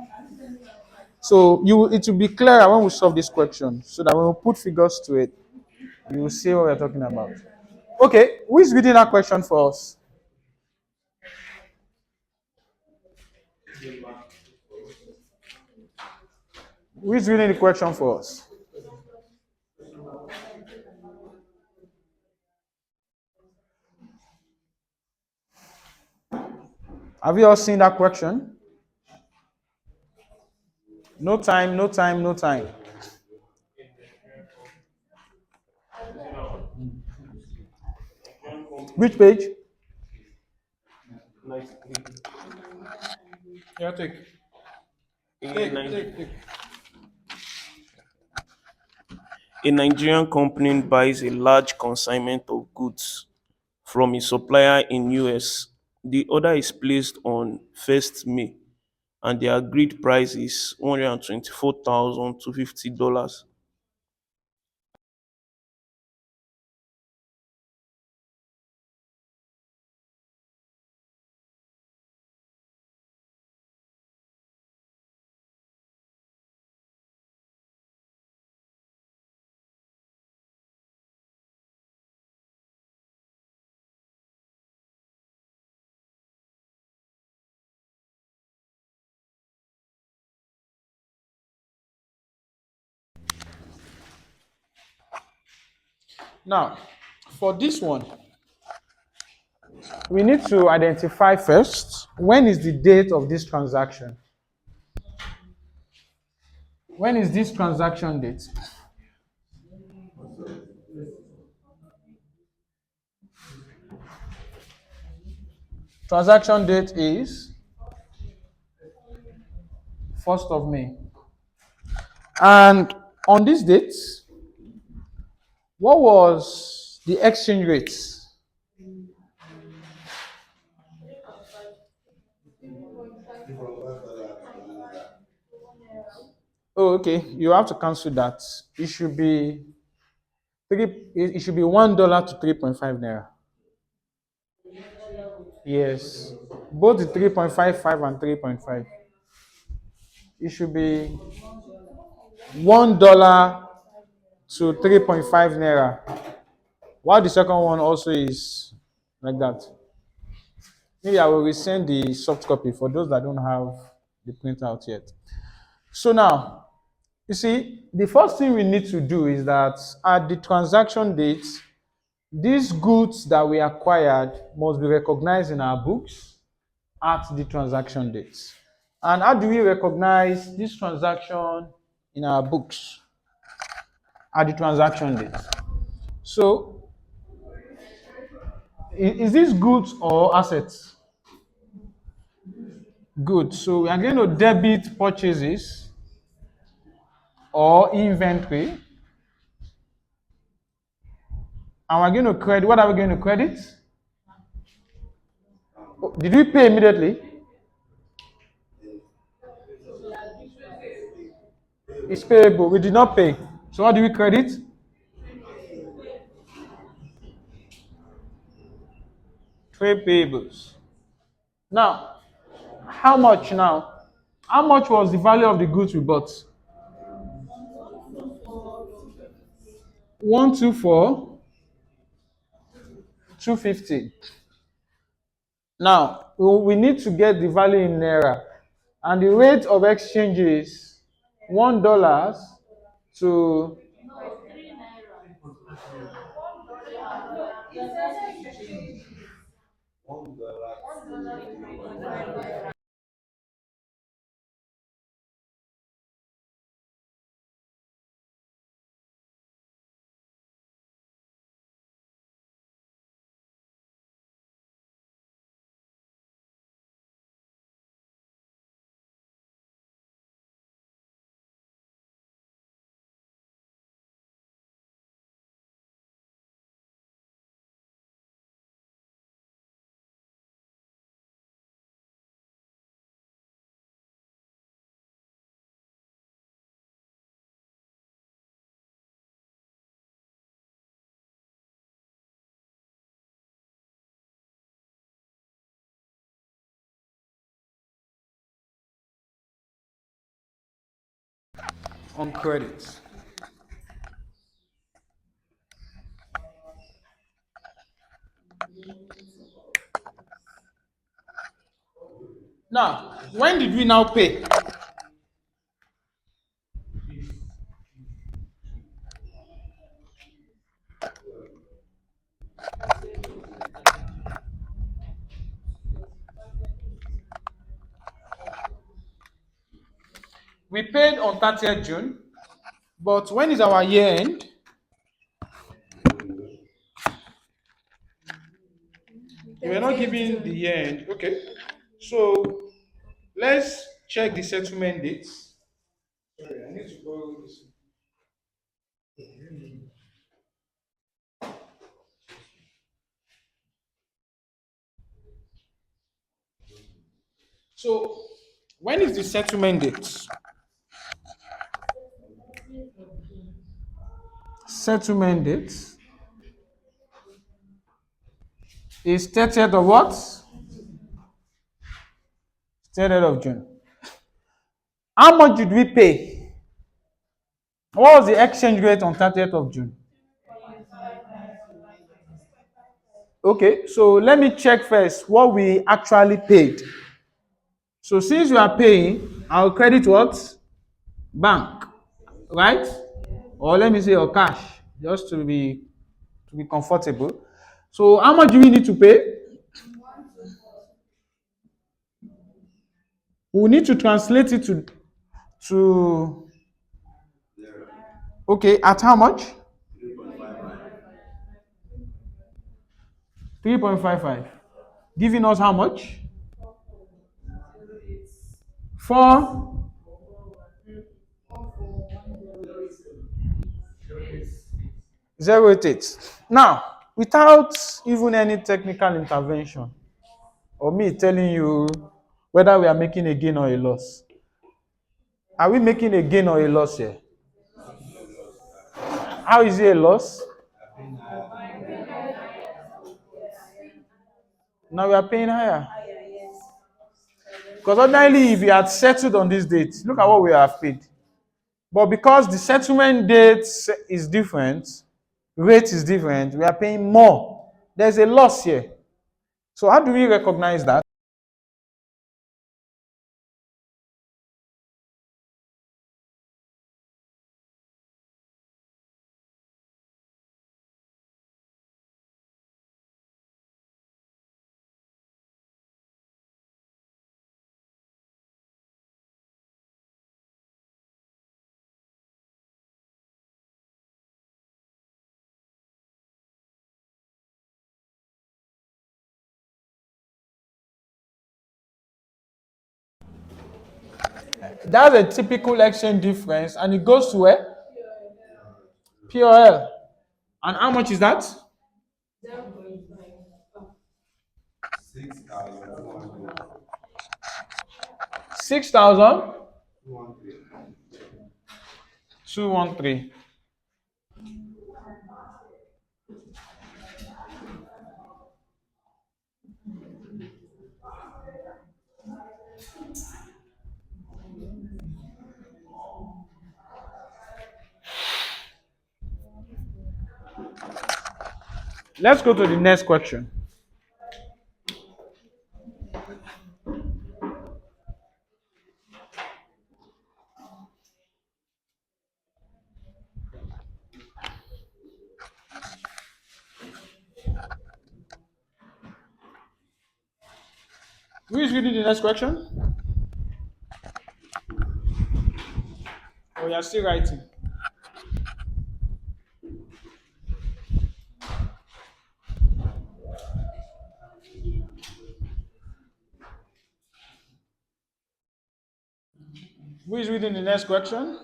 So it will be clearer when we solve this question, so that when we put figures to it, you will see what we're talking about. Okay, who is reading that question for us? Who is reading the question for us? Have you all seen that question? No time, no time, no time. Which page? Yeah, take. A, a Nigerian company buys a large consignment of goods from a supplier in US. The order is placed on 1st May and the agreed price is $124,250. Now, for this one, we need to identify first when is the date of this transaction. When is this transaction date? Transaction date is 1st of May. And on this date, what was the exchange rate? Oh, okay. You have to cancel that. It should be it should be $1 to 3.5 naira. Yes. Both the 3.55 and 3.5. It should be $1 to 3.5 naira. While the second one also is like that. Maybe I will resend the soft copy for those that don't have the printout yet. So now, You see, the first thing we need to do is that at the transaction date, these goods that we acquired must be recognized in our books at the transaction date. And how do we recognize this transaction in our books at the transaction date? So, is this goods or assets? Good. So we are going to debit purchases or inventory, and we're going to credit. What are we going to credit? Oh, did we pay immediately? It's payable. We did not pay. So what do we credit? Trade payables. Now, how much now? How much was the value of the goods we bought? 124, 250. Now, we need to get the value in naira, and the rate of exchange is $1 to on credit. Now, when did we now pay? We paid on 30th June, but when is our year end? You were not giving the year end. Okay. So let's check the settlement dates. Sorry, I need to borrow this. So when is the settlement date? Settlement date is 30th of what? 30th of June. How much did we pay? What was the exchange rate on 30th of June? Okay, so let me check first what we actually paid. So since you are paying, I'll credit what? Bank, right? Or let me say your cash, just to be comfortable. So how much do we need to pay? We need to translate it to okay, at how much? 3.55. Giving us how much? 4,088. Now, without even any technical intervention, or me telling you whether we are making a gain or a loss. Are we making a gain or a loss here? How is it a loss? Now we are paying higher. Because ordinarily, if we had settled on this date, look at what we have paid. But because the settlement date is different, rate is different, we are paying more. There's a loss here. So how do we recognize that? That's a typical exchange difference, and it goes to where? POL. And how much is that? 6,200. 6,213. Let's go to the next question. Who is reading the next question? Oh, you're still writing. Who is reading the next question?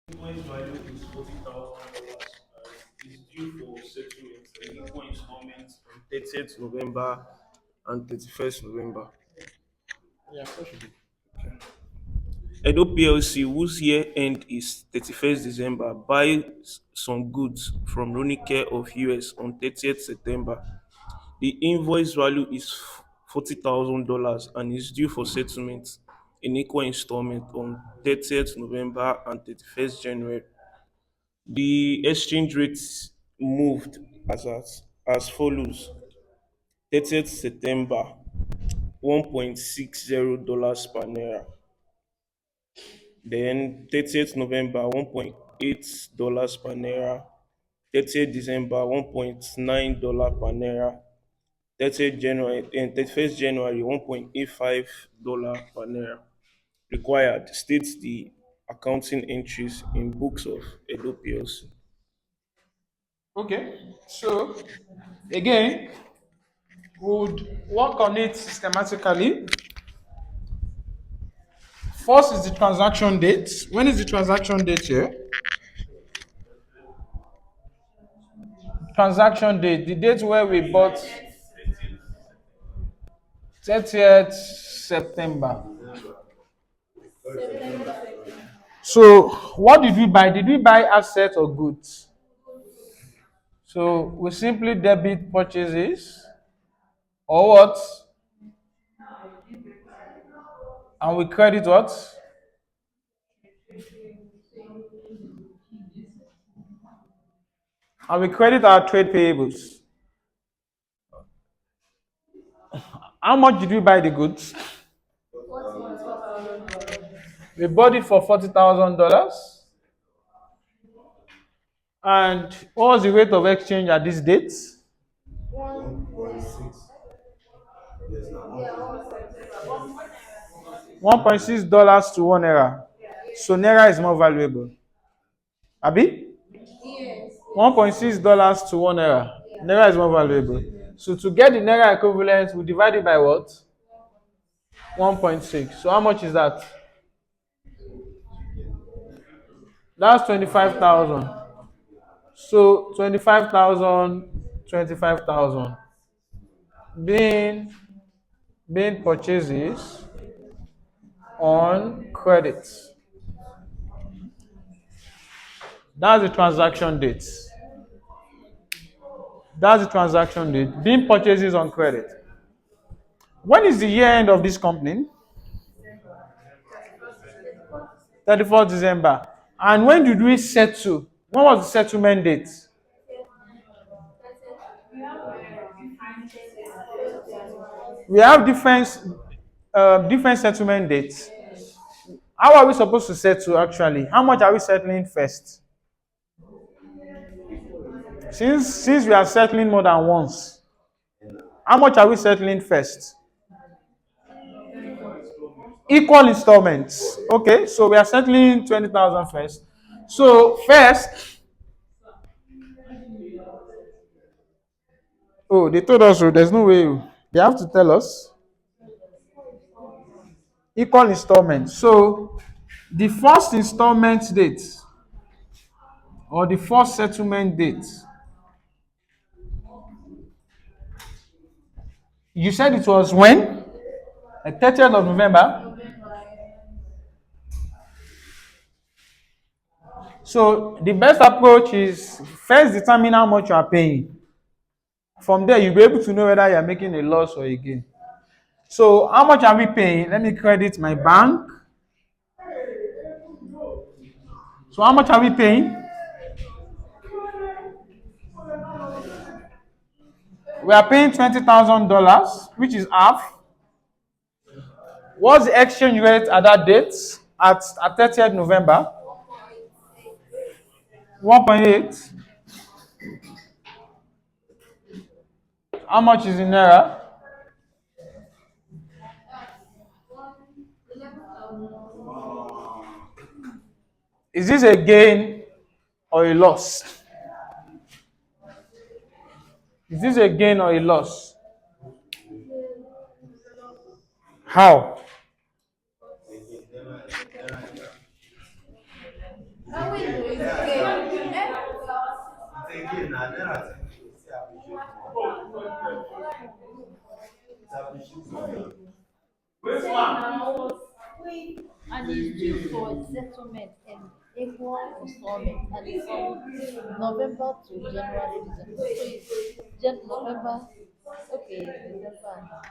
Invoice value is $40,000 and is due for settlement in equal installments on 30th November and 31st November. Yeah, of course you do. Edo PLC, whose year end is 31st December, buys some goods from Ronicare of US on 30th September. The invoice value is $40,000 and is due for settlement in equal installment on 30th November and 31st January. The exchange rate moved as follows: 30th September, $1.60 per naira. Then 30th November, $1.8 per naira. 30th December, $1.9 per naira. 30th January and 31st January, $1.85 per naira. Required states the accounting entries in books of Edo PLC. Okay, so again, we would work on it systematically. First is the transaction date. When is the transaction date here? Transaction date, the date where we bought 30th September. December. 3rd September. Sorry. So, what did we buy? Did we buy assets or goods? So, we simply debit purchases or what? And we credit what? And we credit our trade payables. How much did we buy the goods? We bought it for $40,000. And what was the rate of exchange at this date? 1.6. Yes, now $1.6 to 1 naira. So naira is more valuable. Abi? $1.6 to 1 naira. Naira is more valuable. So to get the naira equivalent, we divide it by what? 1.6. So how much is that? That's 25,000. So 25,000, 25,000 being purchases on credit. That's the transaction date. That's the transaction date. Being purchases on credit. When is the year end of this company? 31st December. And when did we settle? When was the settlement date? We have different settlement dates. How are we supposed to settle actually? How much are we settling first? Since we are settling more than once, how much are we settling first? Equal installments. Okay, so we are settling 20,000 first. So first, oh, they told us, oh, there's no way. They have to tell us. Equal installments. So the first installment date or the first settlement date, you said it was when? The 30th of November. So the best approach is first determine how much you are paying. From there, you'll be able to know whether you are making a loss or a gain. So how much are we paying? Let me credit my bank. So how much are we paying? We are paying $20,000, which is half. What's the exchange rate at that date? At 30th November? 1.8. How much is in naira? Is this a gain or a loss? Is this a gain or a loss? How? again, now, then I think it's appreciate. And it's due for settlement in equal installment, and it's from November to January, December. So it's November, okay, December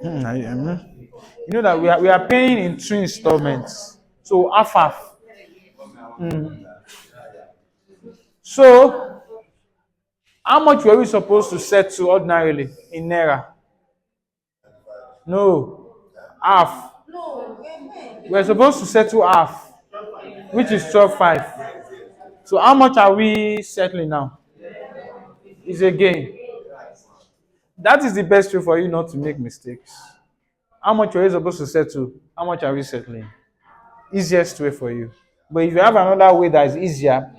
and January. You know that we are paying in two installments. So half half. So how much were we supposed to settle ordinarily in naira? No, half. We're supposed to settle half, which is 12.5. So how much are we settling now? Is a gain. That is the best way for you not to make mistakes. How much are you supposed to settle? How much are we settling? Easiest way for you. But if you have another way that is easier,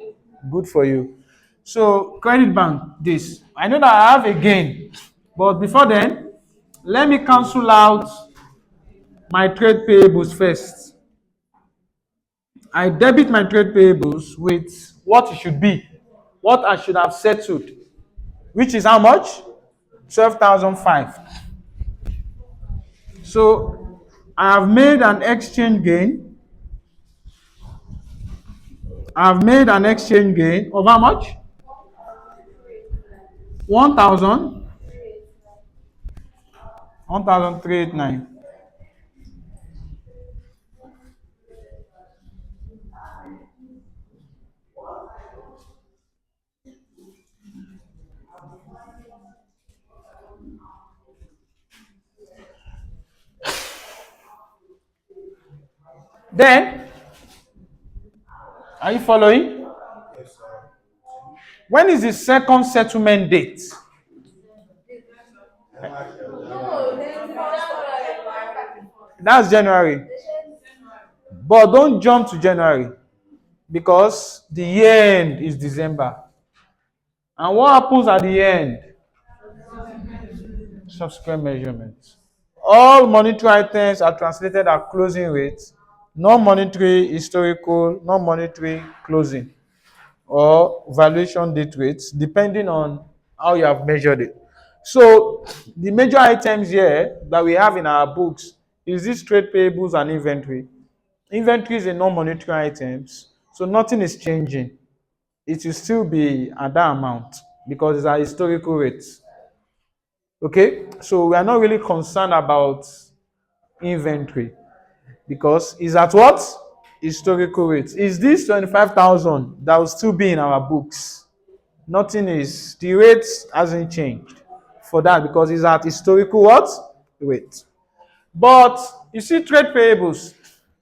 good for you. So credit bank, this. I know that I have a gain, but before then, let me cancel out my trade payables first. I debit my trade payables with what it should be, what I should have settled, which is how much? 12,005. So I have made an exchange gain. I have made an exchange gain of how much? 1,000 1,389. Then, are you following? Yes, sir. When is the second settlement date? March or January. That's January. But don't jump to January because the year end is December. And what happens at the end? Subsequent measurements. All monetary items are translated at closing rates, non-monetary historical, non-monetary closing, or valuation date rates, depending on how you have measured it. So the major items here that we have in our books is this trade payables and inventory. Inventory is a non-monetary items, so nothing is changing. It will still be at that amount because it's a historical rate. Okay, so we are not really concerned about inventory because it's at what? Historical rate. Is this 25,000 that will still be in our books? Nothing is, the rate hasn't changed for that because it's at historical what? Rate. But you see trade payables.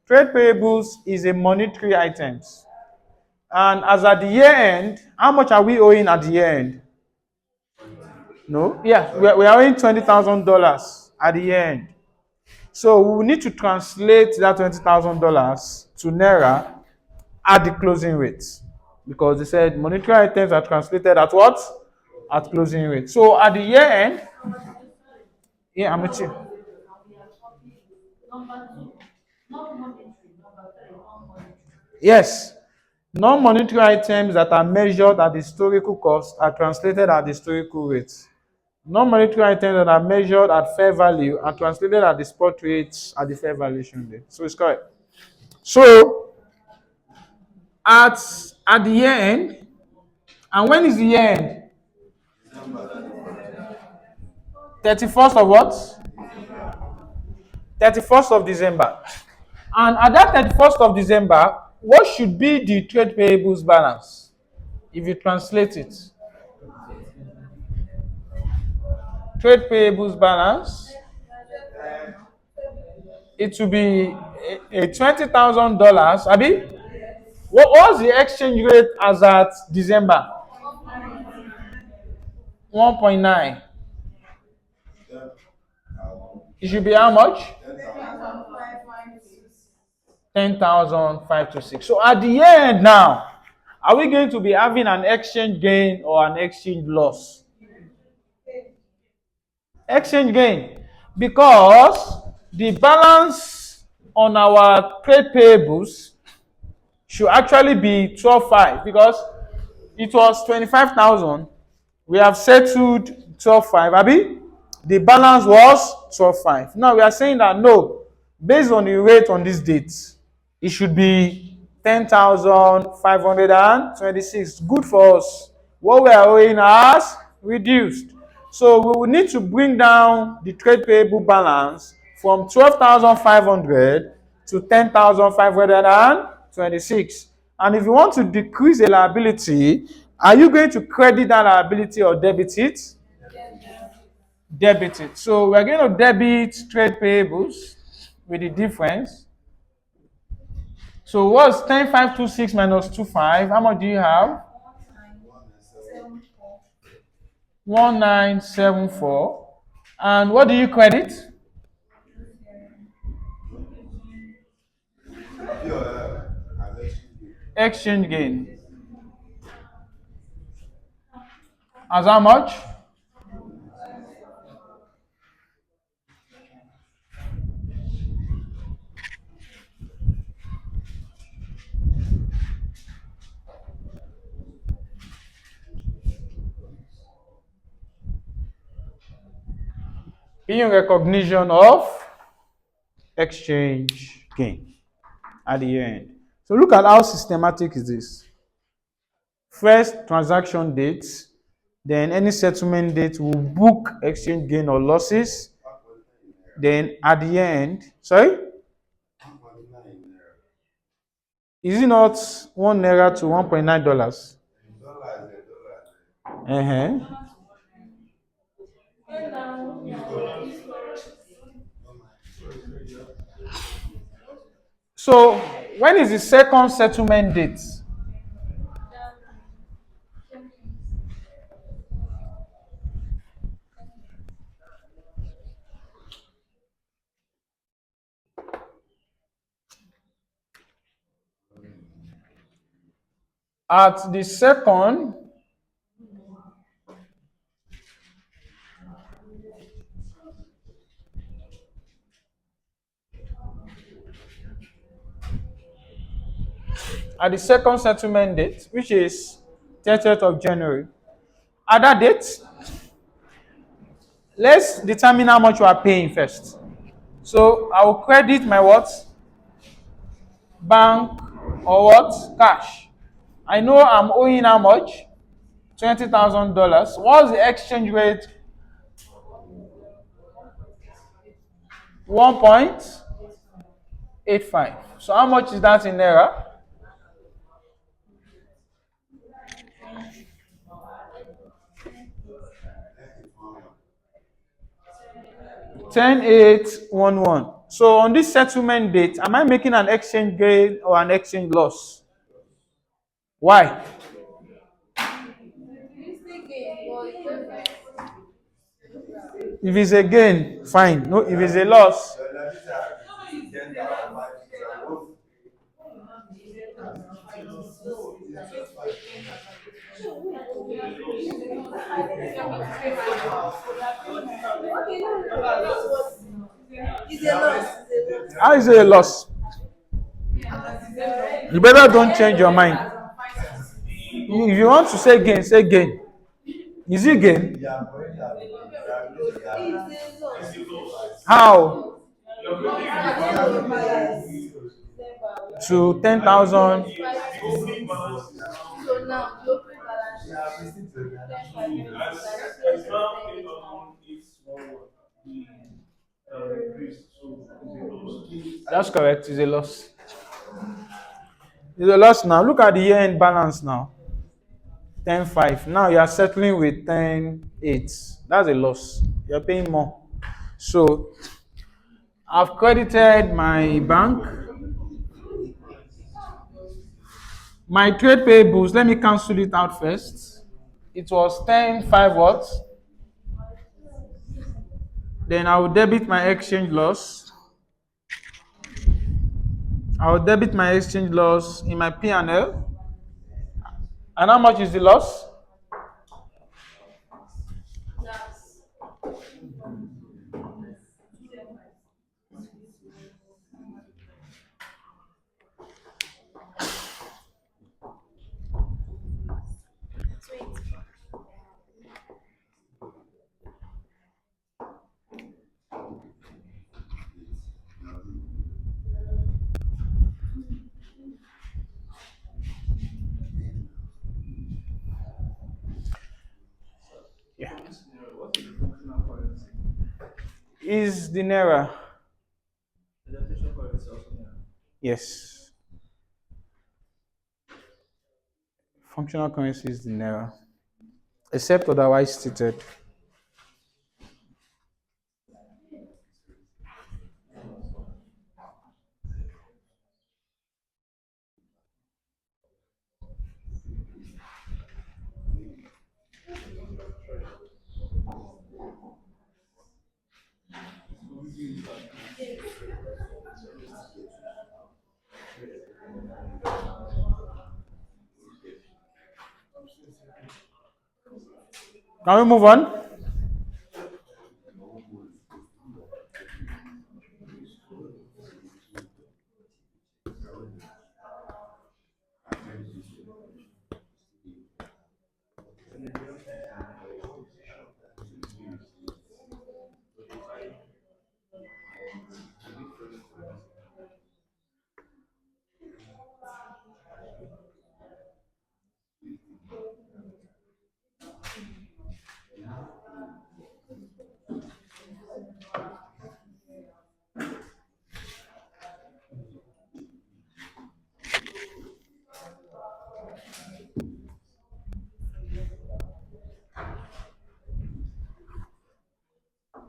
Trade payables is a monetary items. And as at the year end, how much are we owing at the year end? No? Yeah, we are owing $20,000 at the year end. So we will need to translate that $20,000 to Naira at the closing rate. Because they said monetary items are translated at what? At closing rate. So at the year end, yeah, I'm with you. Yes. Non-monetary items that are measured at historical cost are translated at historical rates. Non-monetary items that are measured at fair value are translated at the spot rates at the fair valuation date. So it's correct. So at the year end, and when is the year end? December 31st. 31st of what? December. 31st of December. And at that 31st of December, what should be the trade payables balance? If you translate it, trade payables balance, it will be a $20,000. Abi, what was the exchange rate as at December? 1.9. Then, It should be how much? 10,000. 10,526. So at the year end now, are we going to be having an exchange gain or an exchange loss? Exchange gain. Because the balance on our trade payables should actually be 12.5 because it was 25,000. We have settled 12.5. Abi, the balance was 12.5. Now we are saying that no, based on the rate on this date, it should be 10,526. Good for us. What we are owing has reduced. So we will need to bring down the trade payable balance from 12,500 to 10,526. And if you want to decrease a liability, are you going to credit that liability or debit it? Debit it. So we're going to debit trade payables with the difference. So what's 10,526 minus 25? How much do you have? 1974. And what do you credit? Exchange gain. As how much? In recognition of exchange gain at the end. So look at how systematic is this. First, transaction dates, then any settlement date will book exchange gain or losses, Then at the end, sorry, 1.9 naira. is it not 1 naira to $1.9? Dollars, dollars. Uh-huh. So when is the second settlement date? At the second, at the second settlement date, which is 30th of January. At that date, let's determine how much you are paying first. So I will credit my what? Bank or what? Cash. I know I'm owing how much? $20,000. What's the exchange rate? 1.85. So how much is that in naira? 10,811. So on this settlement date, am I making an exchange gain or an exchange loss? Why? If it's a gain, fine. No, if it's a loss, Your liability are 10,000 and what? how is it a loss? You better don't change your mind. If you want to say gain, say gain. Is it gain? You are already have liability that How? To 10,000. That's correct. It's a loss. It's a loss now. Look at the year end balance now. 10.5. Now you are settling with 10.8. That's a loss. You're paying more. So I've credited my bank. My trade payables, let me cancel it out first. It was 10.5 what? Then I will debit my exchange loss. I will debit my exchange loss in my P&L. And how much is the loss? Yeah. Is the naira? Yes. Functional currency is the naira, except otherwise stated. Can we move on?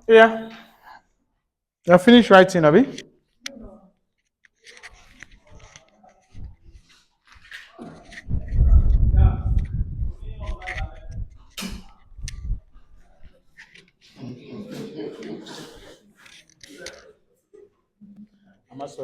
Yeah. You're finished writing, Abby? I'm also.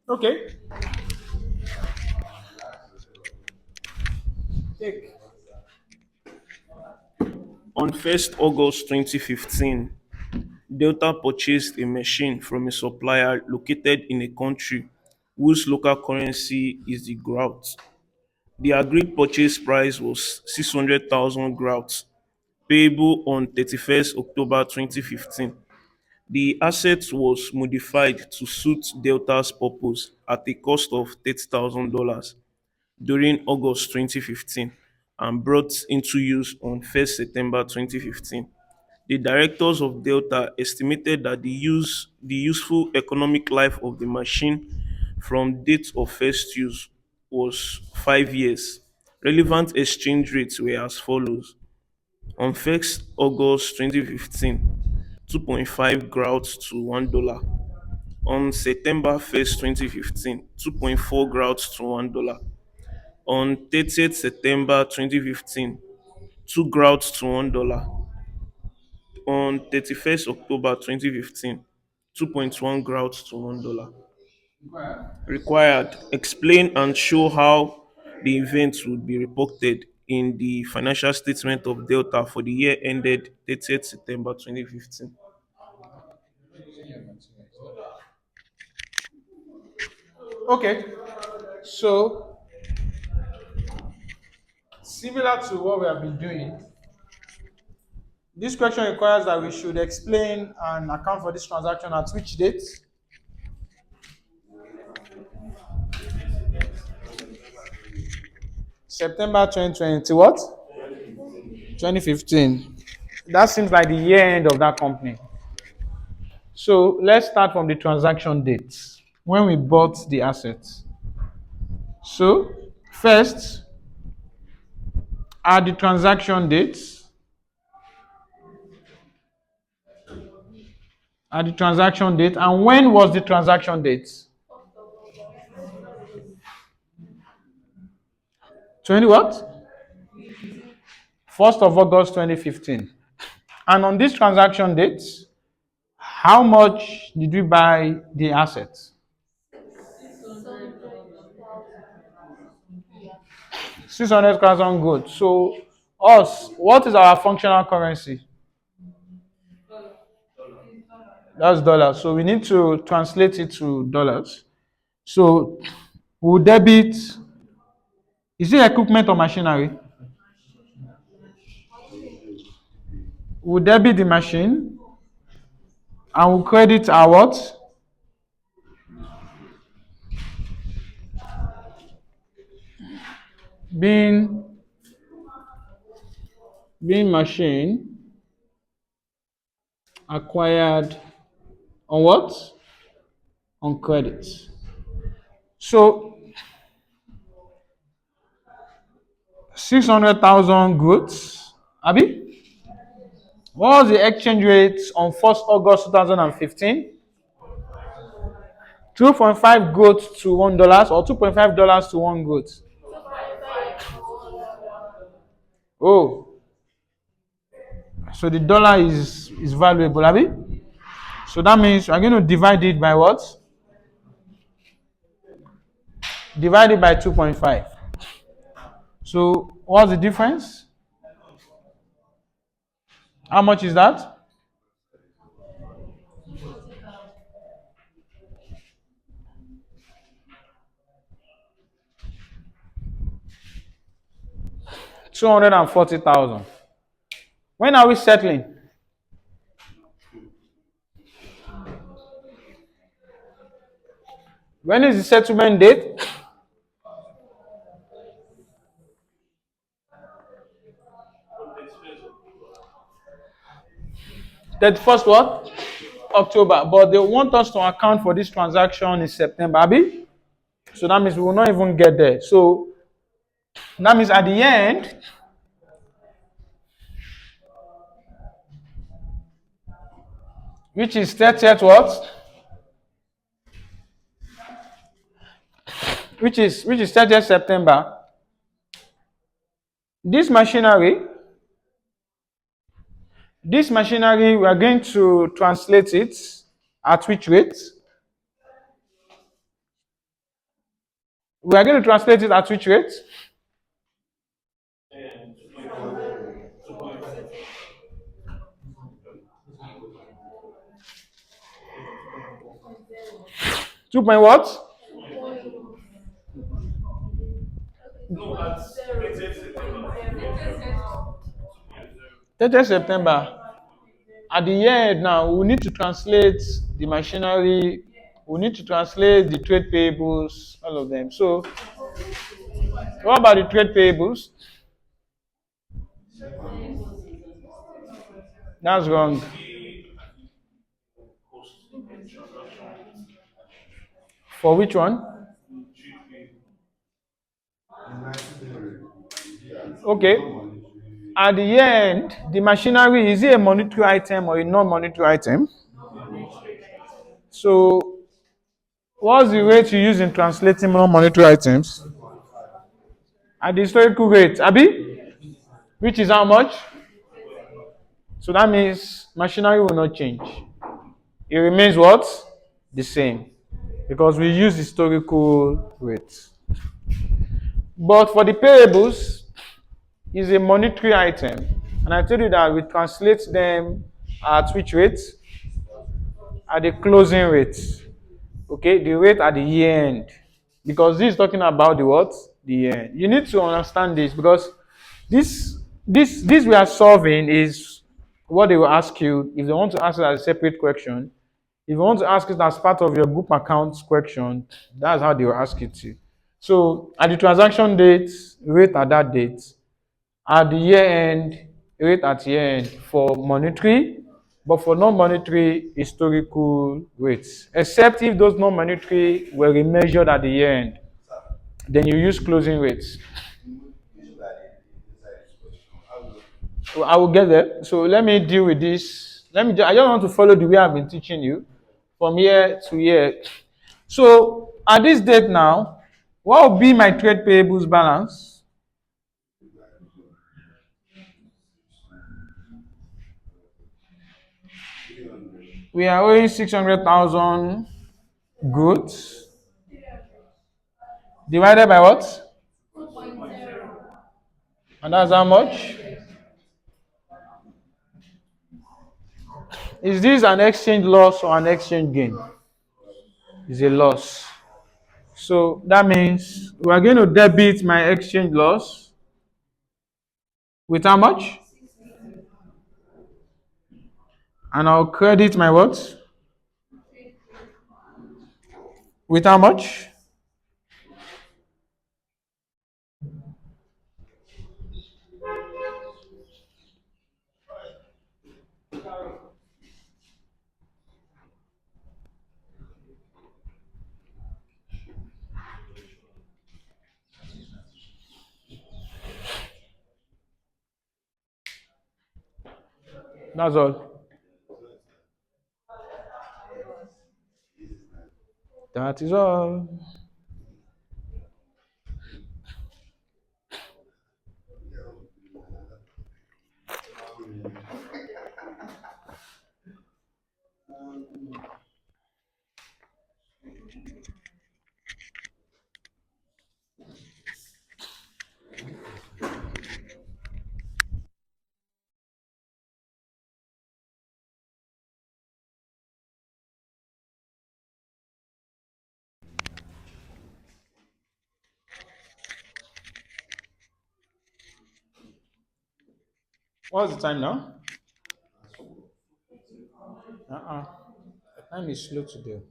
Okay. Take. On 1st August 2015, Delta purchased a machine from a supplier located in a country whose local currency is the grout. The agreed purchase price was 600,000 grout, payable on 31st October 2015. The asset was modified to suit Delta's purpose at a cost of $30,000 during August 2015 and brought into use on 1st September 2015. The directors of Delta estimated that the useful economic life of the machine from date of first use was 5 years. Relevant exchange rates were as follows: on 1st August 2015, 2.5 grout to $1. On September 1st, 2015, 2.4 grout to $1. On 30th September 2015, 2 grout to $1. On 31st October 2015, 2.1 grout to $1. Required. Explain and show how the event would be reported in the financial statement of Delta for the year ended 30th September 2015. Okay. So, similar to what we have been doing, this question requires that we should explain and account for this transaction at which date? September 2020, what? 2015. That seems like the year end of that company. So let's start from the transaction date when we bought the assets. So, first, at the transaction dates, and when was the transaction date? 20 what? 1st of August 2015. And on this transaction date, how much did we buy the assets? 600,000 gold. So, us, what is our functional currency? That's dollars. So, we need to translate it to dollars. So, we'll debit, is it equipment or machinery? We'll debit the machine and we'll credit our what? Being machine acquired on what? On credit. So 600,000 goods. Abi? What was the exchange rate on 1st August 2015? 2.5 goats to $1 or $2.5 to one goat? Oh, so the dollar is valuable, Abi? So that means we're going to divide it by what? Divide it by 2.5. So what's the difference? How much is that? 240,000. When are we settling? When is the settlement date? 31st what? October. But they want us to account for this transaction in September, Abi? So that means we will not even get there. So that means at the end, which is 30th what? Which is 30th September. This machinery, we are going to translate it at which rate? We are going to translate it at which rate? 2 point what? No, at 30th September 30th September. At the end now, we need to translate the machinery, we need to translate the trade payables, all of them. So, what about the trade payables? That's wrong. For which one? Okay. At the end, the machinery, is it a monetary item or a non-monetary item? So, what's the rate you use in translating non-monetary items? At the historical rate, Abi? Which is how much? So that means machinery will not change. It remains what? The same. Because we use historical rates. But for the payables, is a monetary item. And I told you that we translate them at which rate? At the closing rate. Okay, the rate at the year end. Because this is talking about the what? The year end. You need to understand this because this we are solving is what they will ask you if they want to ask it as a separate question. If you want to ask it as part of your group accounts question, that's how they will ask it to. So at the transaction date, rate at that date, at the year end, rate at year end for monetary, but for non-monetary, historical rates. Except if those non-monetary were remeasured at the year end, then you use closing rates. Well, I will get there. So let me deal with this. I just want to follow the way I've been teaching you from year to year. So at this date now, what will be my trade payables balance? We are owing 600,000 goods divided by what? And that's how much? Is this an exchange loss or an exchange gain? It's a loss. So that means we are going to debit my exchange loss with how much? And I'll credit my what? With how much? That's all. That is all. What's the time now? Uh-uh. The time is slow today.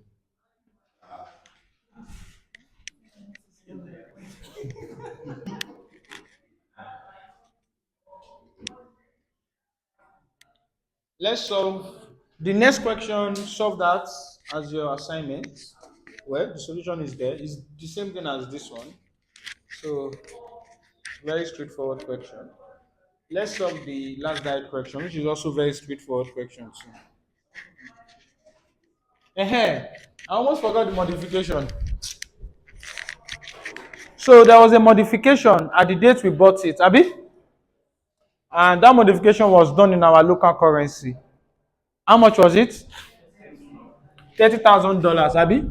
Let's solve the next question. Solve that as your assignment. Well, the solution is there. It's the same thing as this one. So, very straightforward question. Let's solve the last diet question, which is also very straightforward question too. I almost forgot the modification. So there was a modification at the date we bought it, Abi, and that modification was done in our local currency. How much was it? $30,000, Abi.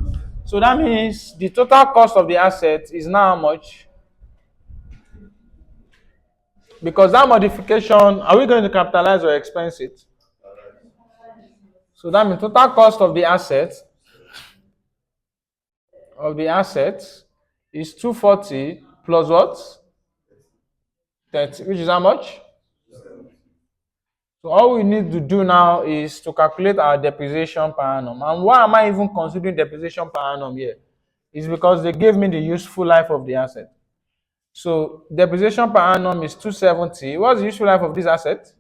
So that means the total cost of the asset is now how much? Because that modification, are we going to capitalize or expense it? So that means total cost of the asset is 240 plus what? 30, which is how much? So all we need to do now is to calculate our depreciation per annum. And why am I even considering depreciation per annum here? It's because they gave me the useful life of the asset. So depreciation per annum is 270. What's the useful life of this asset?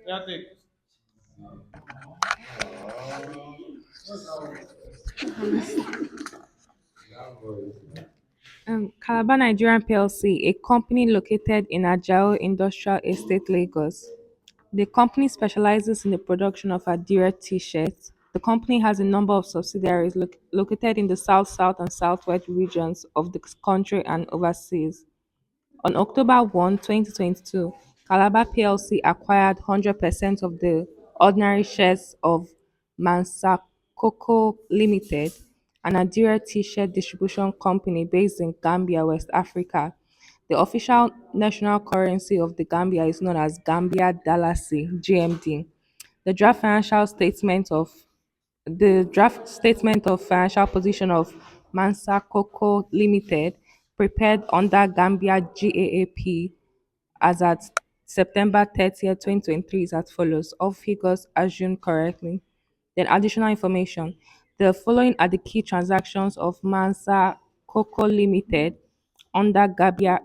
Yeah, take. Calabar Nigerian PLC, a company located in Ajao Industrial Estate, Lagos. The company specializes in the production of Adira t-shirts. The company has a number of subsidiaries located in the South, South, and Southwest regions of the country and overseas. On October 1, 2022, Calabar PLC acquired 100% of the ordinary shares of Mansa Coco Limited, an Adira t-shirt distribution company based in Gambia, West Africa. The official national currency of the Gambia is known as Gambia Dalasi (GMD). The draft financial statement of the draft statement of financial position of Mansa Coco Limited, prepared under Gambia GAAP as at September 30th, 2023, is as follows. All figures assumed correctly. Then additional information. The following are the key transactions of Mansa Coco Limited under Gambia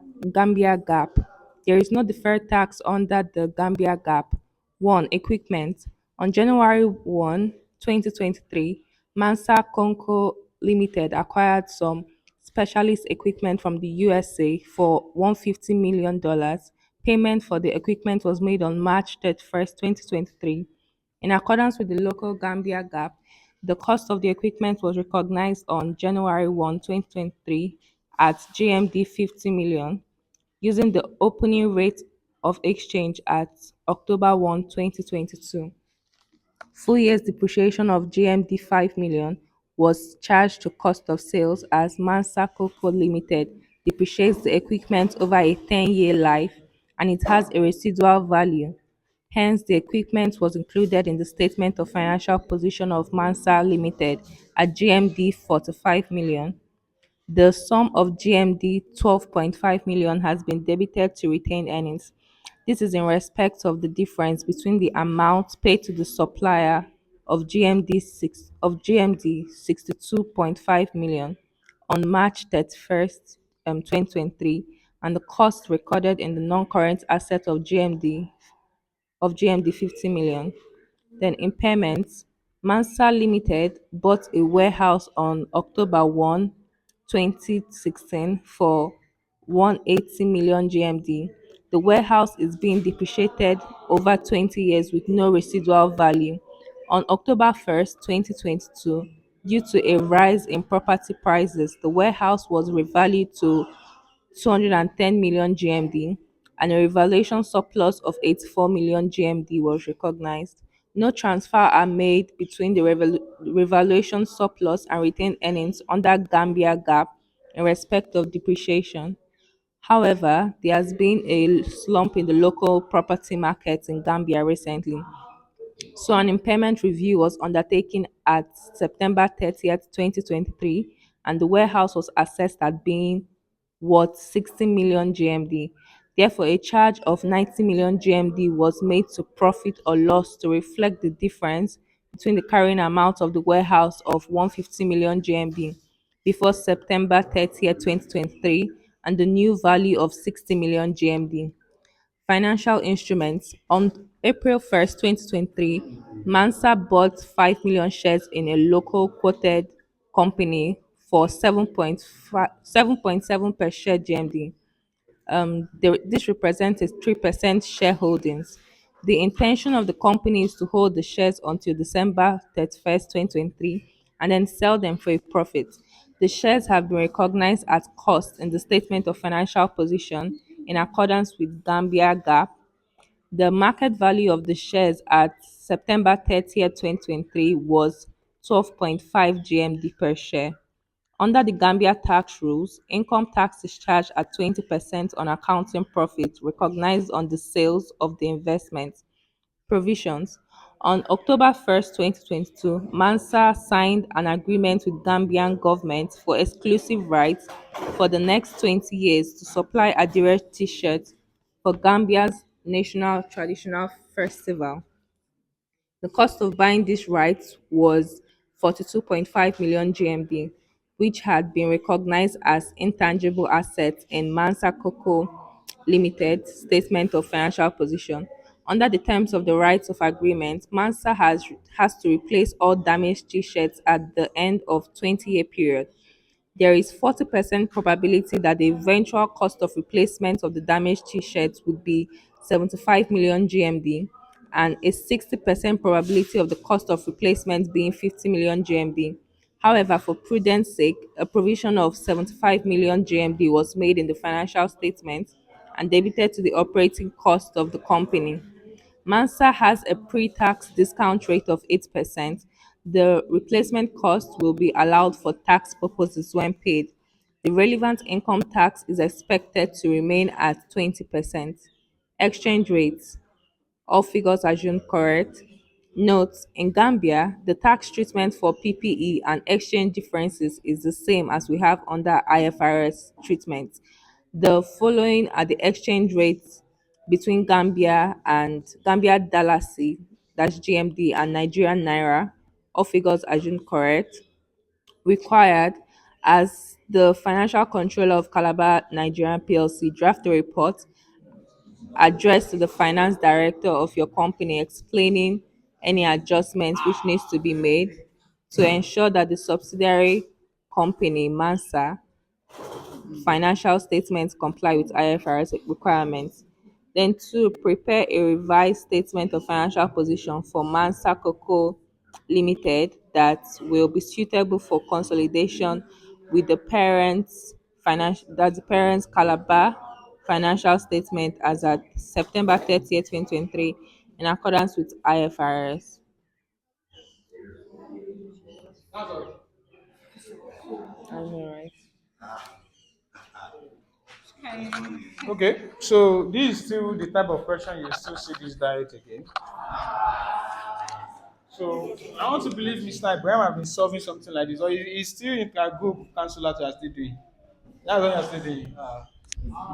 Gap. There is no deferred tax under the Gambia Gap. 1. Equipment. On January 1, 2023, Mansa Conco Limited acquired some specialist equipment from the USA for $150 million. Payment for the equipment was made on March 31st, 2023. In accordance with the local Gambia Gap, the cost of the equipment was recognized on January 1, 2023 at GMD 50 million using the opening rate of exchange at October 1, 2022. Full year's depreciation of GMD 5 million was charged to cost of sales as Mansa Coco Limited depreciates the equipment over a 10-year life and it has a residual value. Hence, the equipment was included in the statement of financial position of Mansa Limited at GMD 45 million. The sum of GMD 12.5 million has been debited to retained earnings. This is in respect of the difference between the amount paid to the supplier of GMD 62.5 million on March 31st, 2023, and the cost recorded in the non-current asset of GMD 50 million. Then impairments. Mansa Limited bought a warehouse on October 1, 2016 for 180 million GMD. The warehouse is being depreciated over 20 years with no residual value. On October 1st, 2022, due to a rise in property prices, the warehouse was revalued to 210 million GMD and a revaluation surplus of 84 million GMD was recognized. No transfer are made between the revaluation surplus and retained earnings under Gambia Gap in respect of depreciation. However, there has been a slump in the local property market in Gambia recently, so an impairment review was undertaken at September 30th, 2023, and the warehouse was assessed at being worth 60 million GMD. Therefore, a charge of 90 million GMD was made to profit or loss to reflect the difference between the carrying amount of the warehouse of 150 million GMB before September 30th, 2023, and the new value of 60 million GMD. Financial instruments. On April 1st, 2023, Mansa bought 5 million shares in a local quoted company for 7.7 per share GMD. This represents a 3% shareholdings. The intention of the company is to hold the shares until December 31st, 2023, and then sell them for a profit. The shares have been recognized at cost in the statement of financial position in accordance with Gambia Gap. The market value of the shares at September 30th, 2023 was 12.5 GMD per share. Under the Gambia tax rules, income tax is charged at 20% on accounting profit recognized on the sales of the investment. Provisions. On October 1st, 2022, Mansa signed an agreement with Gambian government for exclusive rights for the next 20 years to supply Adire t-shirts for Gambia's national traditional festival. The cost of buying these rights was 42.5 million GMB, which had been recognized as intangible assets in Mansa Coco Limited statement of financial position. Under the terms of the rights of agreement, Mansa has to replace all damaged T-shirts at the end of 20-year period. There is 40% probability that the eventual cost of replacement of the damaged T-shirts would be 75 million GMD, and a 60% probability of the cost of replacement being 50 million GMD. However, for prudence sake, a provision of 75 million GMD was made in the financial statement and debited to the operating cost of the company. Mansa has a pre-tax discount rate of 8%. The replacement cost will be allowed for tax purposes when paid. The relevant income tax is expected to remain at 20%. Exchange rates. All figures assumed correct. Note: in Gambia, the tax treatment for PPE and exchange differences is the same as we have under IFRS treatment. The following are the exchange rates between Gambia Dalasi, that's GMD, and Nigerian Naira. All figures assumed correct. Required: as the financial controller of Calabar Nigerian PLC, draft a report addressed to the finance director of your company explaining any adjustments which needs to be made to ensure that the subsidiary company Mansa financial statements comply with IFRS requirements. Then two, prepare a revised statement of financial position for Mansa Cocoa Limited that will be suitable for consolidation with the parents Calabar financial statement as at September 30th, 2023 in accordance with IFRS. I know, right? Okay, so this is still the type of question you still see this diet again. So I want to believe Mr. Ibrahim have been solving something like this, or he's still in a group counselor to are still doing. That's what you're still doing.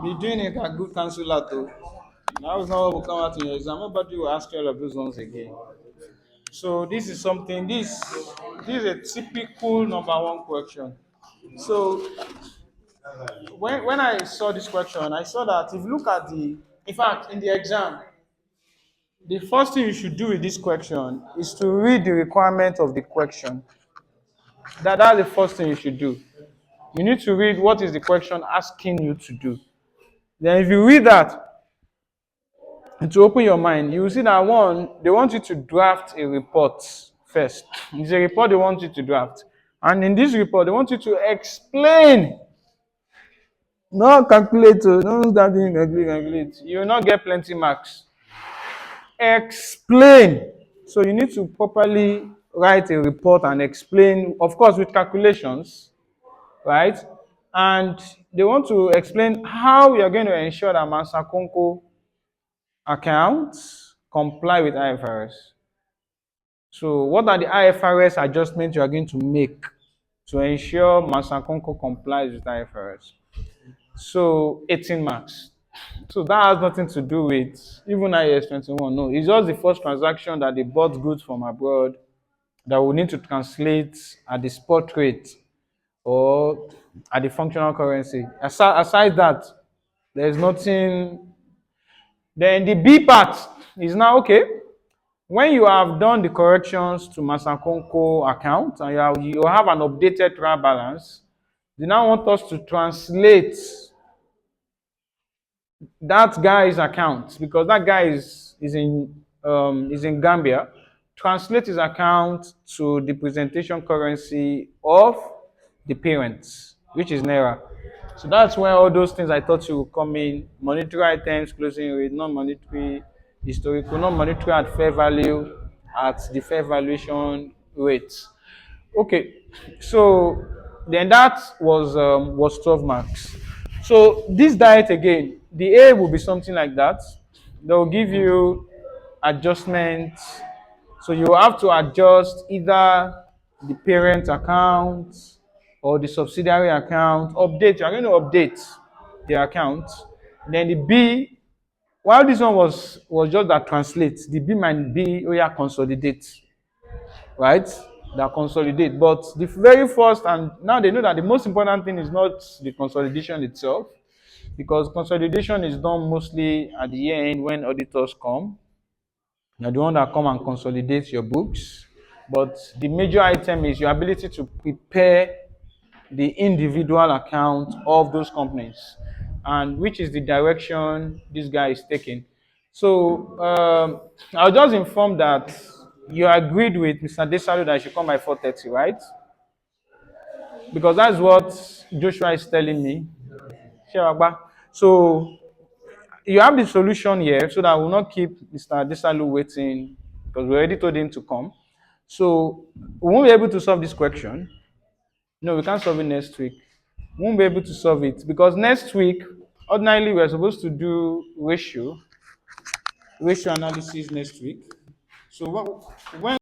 Be doing it a good counselor too. That was not what will come out in your exam. Nobody will ask you all of those ones again. So this is something. This is a typical number one question. So when I saw this question, I saw that if you look at in fact, in the exam, the first thing you should do with this question is to read the requirement of the question. That's the first thing you should do. You need to read what is the question asking you to do. Then if you read that, and to open your mind, you will see that one, they want you to draft a report first. It's a report they want you to draft. And in this report, they want you to explain, not calculate, don't start doing calculate. You will not get plenty marks. Explain. So you need to properly write a report and explain, of course, with calculations, right? And they want to explain how you're going to ensure that Masakonko accounts comply with IFRS. So what are the IFRS adjustments you are going to make to ensure Masakonko complies with IFRS? So 18 marks. So that has nothing to do with even IAS 21. No, it's just the first transaction that they bought goods from abroad that we need to translate at the spot rate or at the functional currency. Aside that, there's nothing. Then the B part is now okay. When you have done the corrections to Masakonko account and you have an updated trial balance, they now want us to translate that guy's account because that guy is in Gambia. Translate his account to the presentation currency of the parents, which is Naira. So that's where all those things I thought you would come in: monetary items, closing rate, non-monetary, historical, non-monetary at fair value, at the fair valuation rate. Okay, so then that was 12 marks. So this diet again, the A will be something like that. They will give you adjustments. So you have to adjust either the parent account or the subsidiary account. Update. You are going to update the account. Then the B, while this one was just that translates, the B might be oh yeah consolidate, right? That consolidate. But the very first, and now they know that the most important thing is not the consolidation itself, because consolidation is done mostly at the year end when auditors come. You're the one that come and consolidate your books. But the major item is your ability to prepare the individual account of those companies, and which is the direction this guy is taking. So I'll just inform that you agreed with Mr. Desalu that I should come by 4:30, right? Because that's what Joshua is telling me. Sure. So you have the solution here so that I will not keep Mr. Desalu waiting because we already told him to come. So we won't be able to solve this question. No, we can't solve it next week. We won't be able to solve it because next week, ordinarily, we're supposed to do ratio analysis next week. So when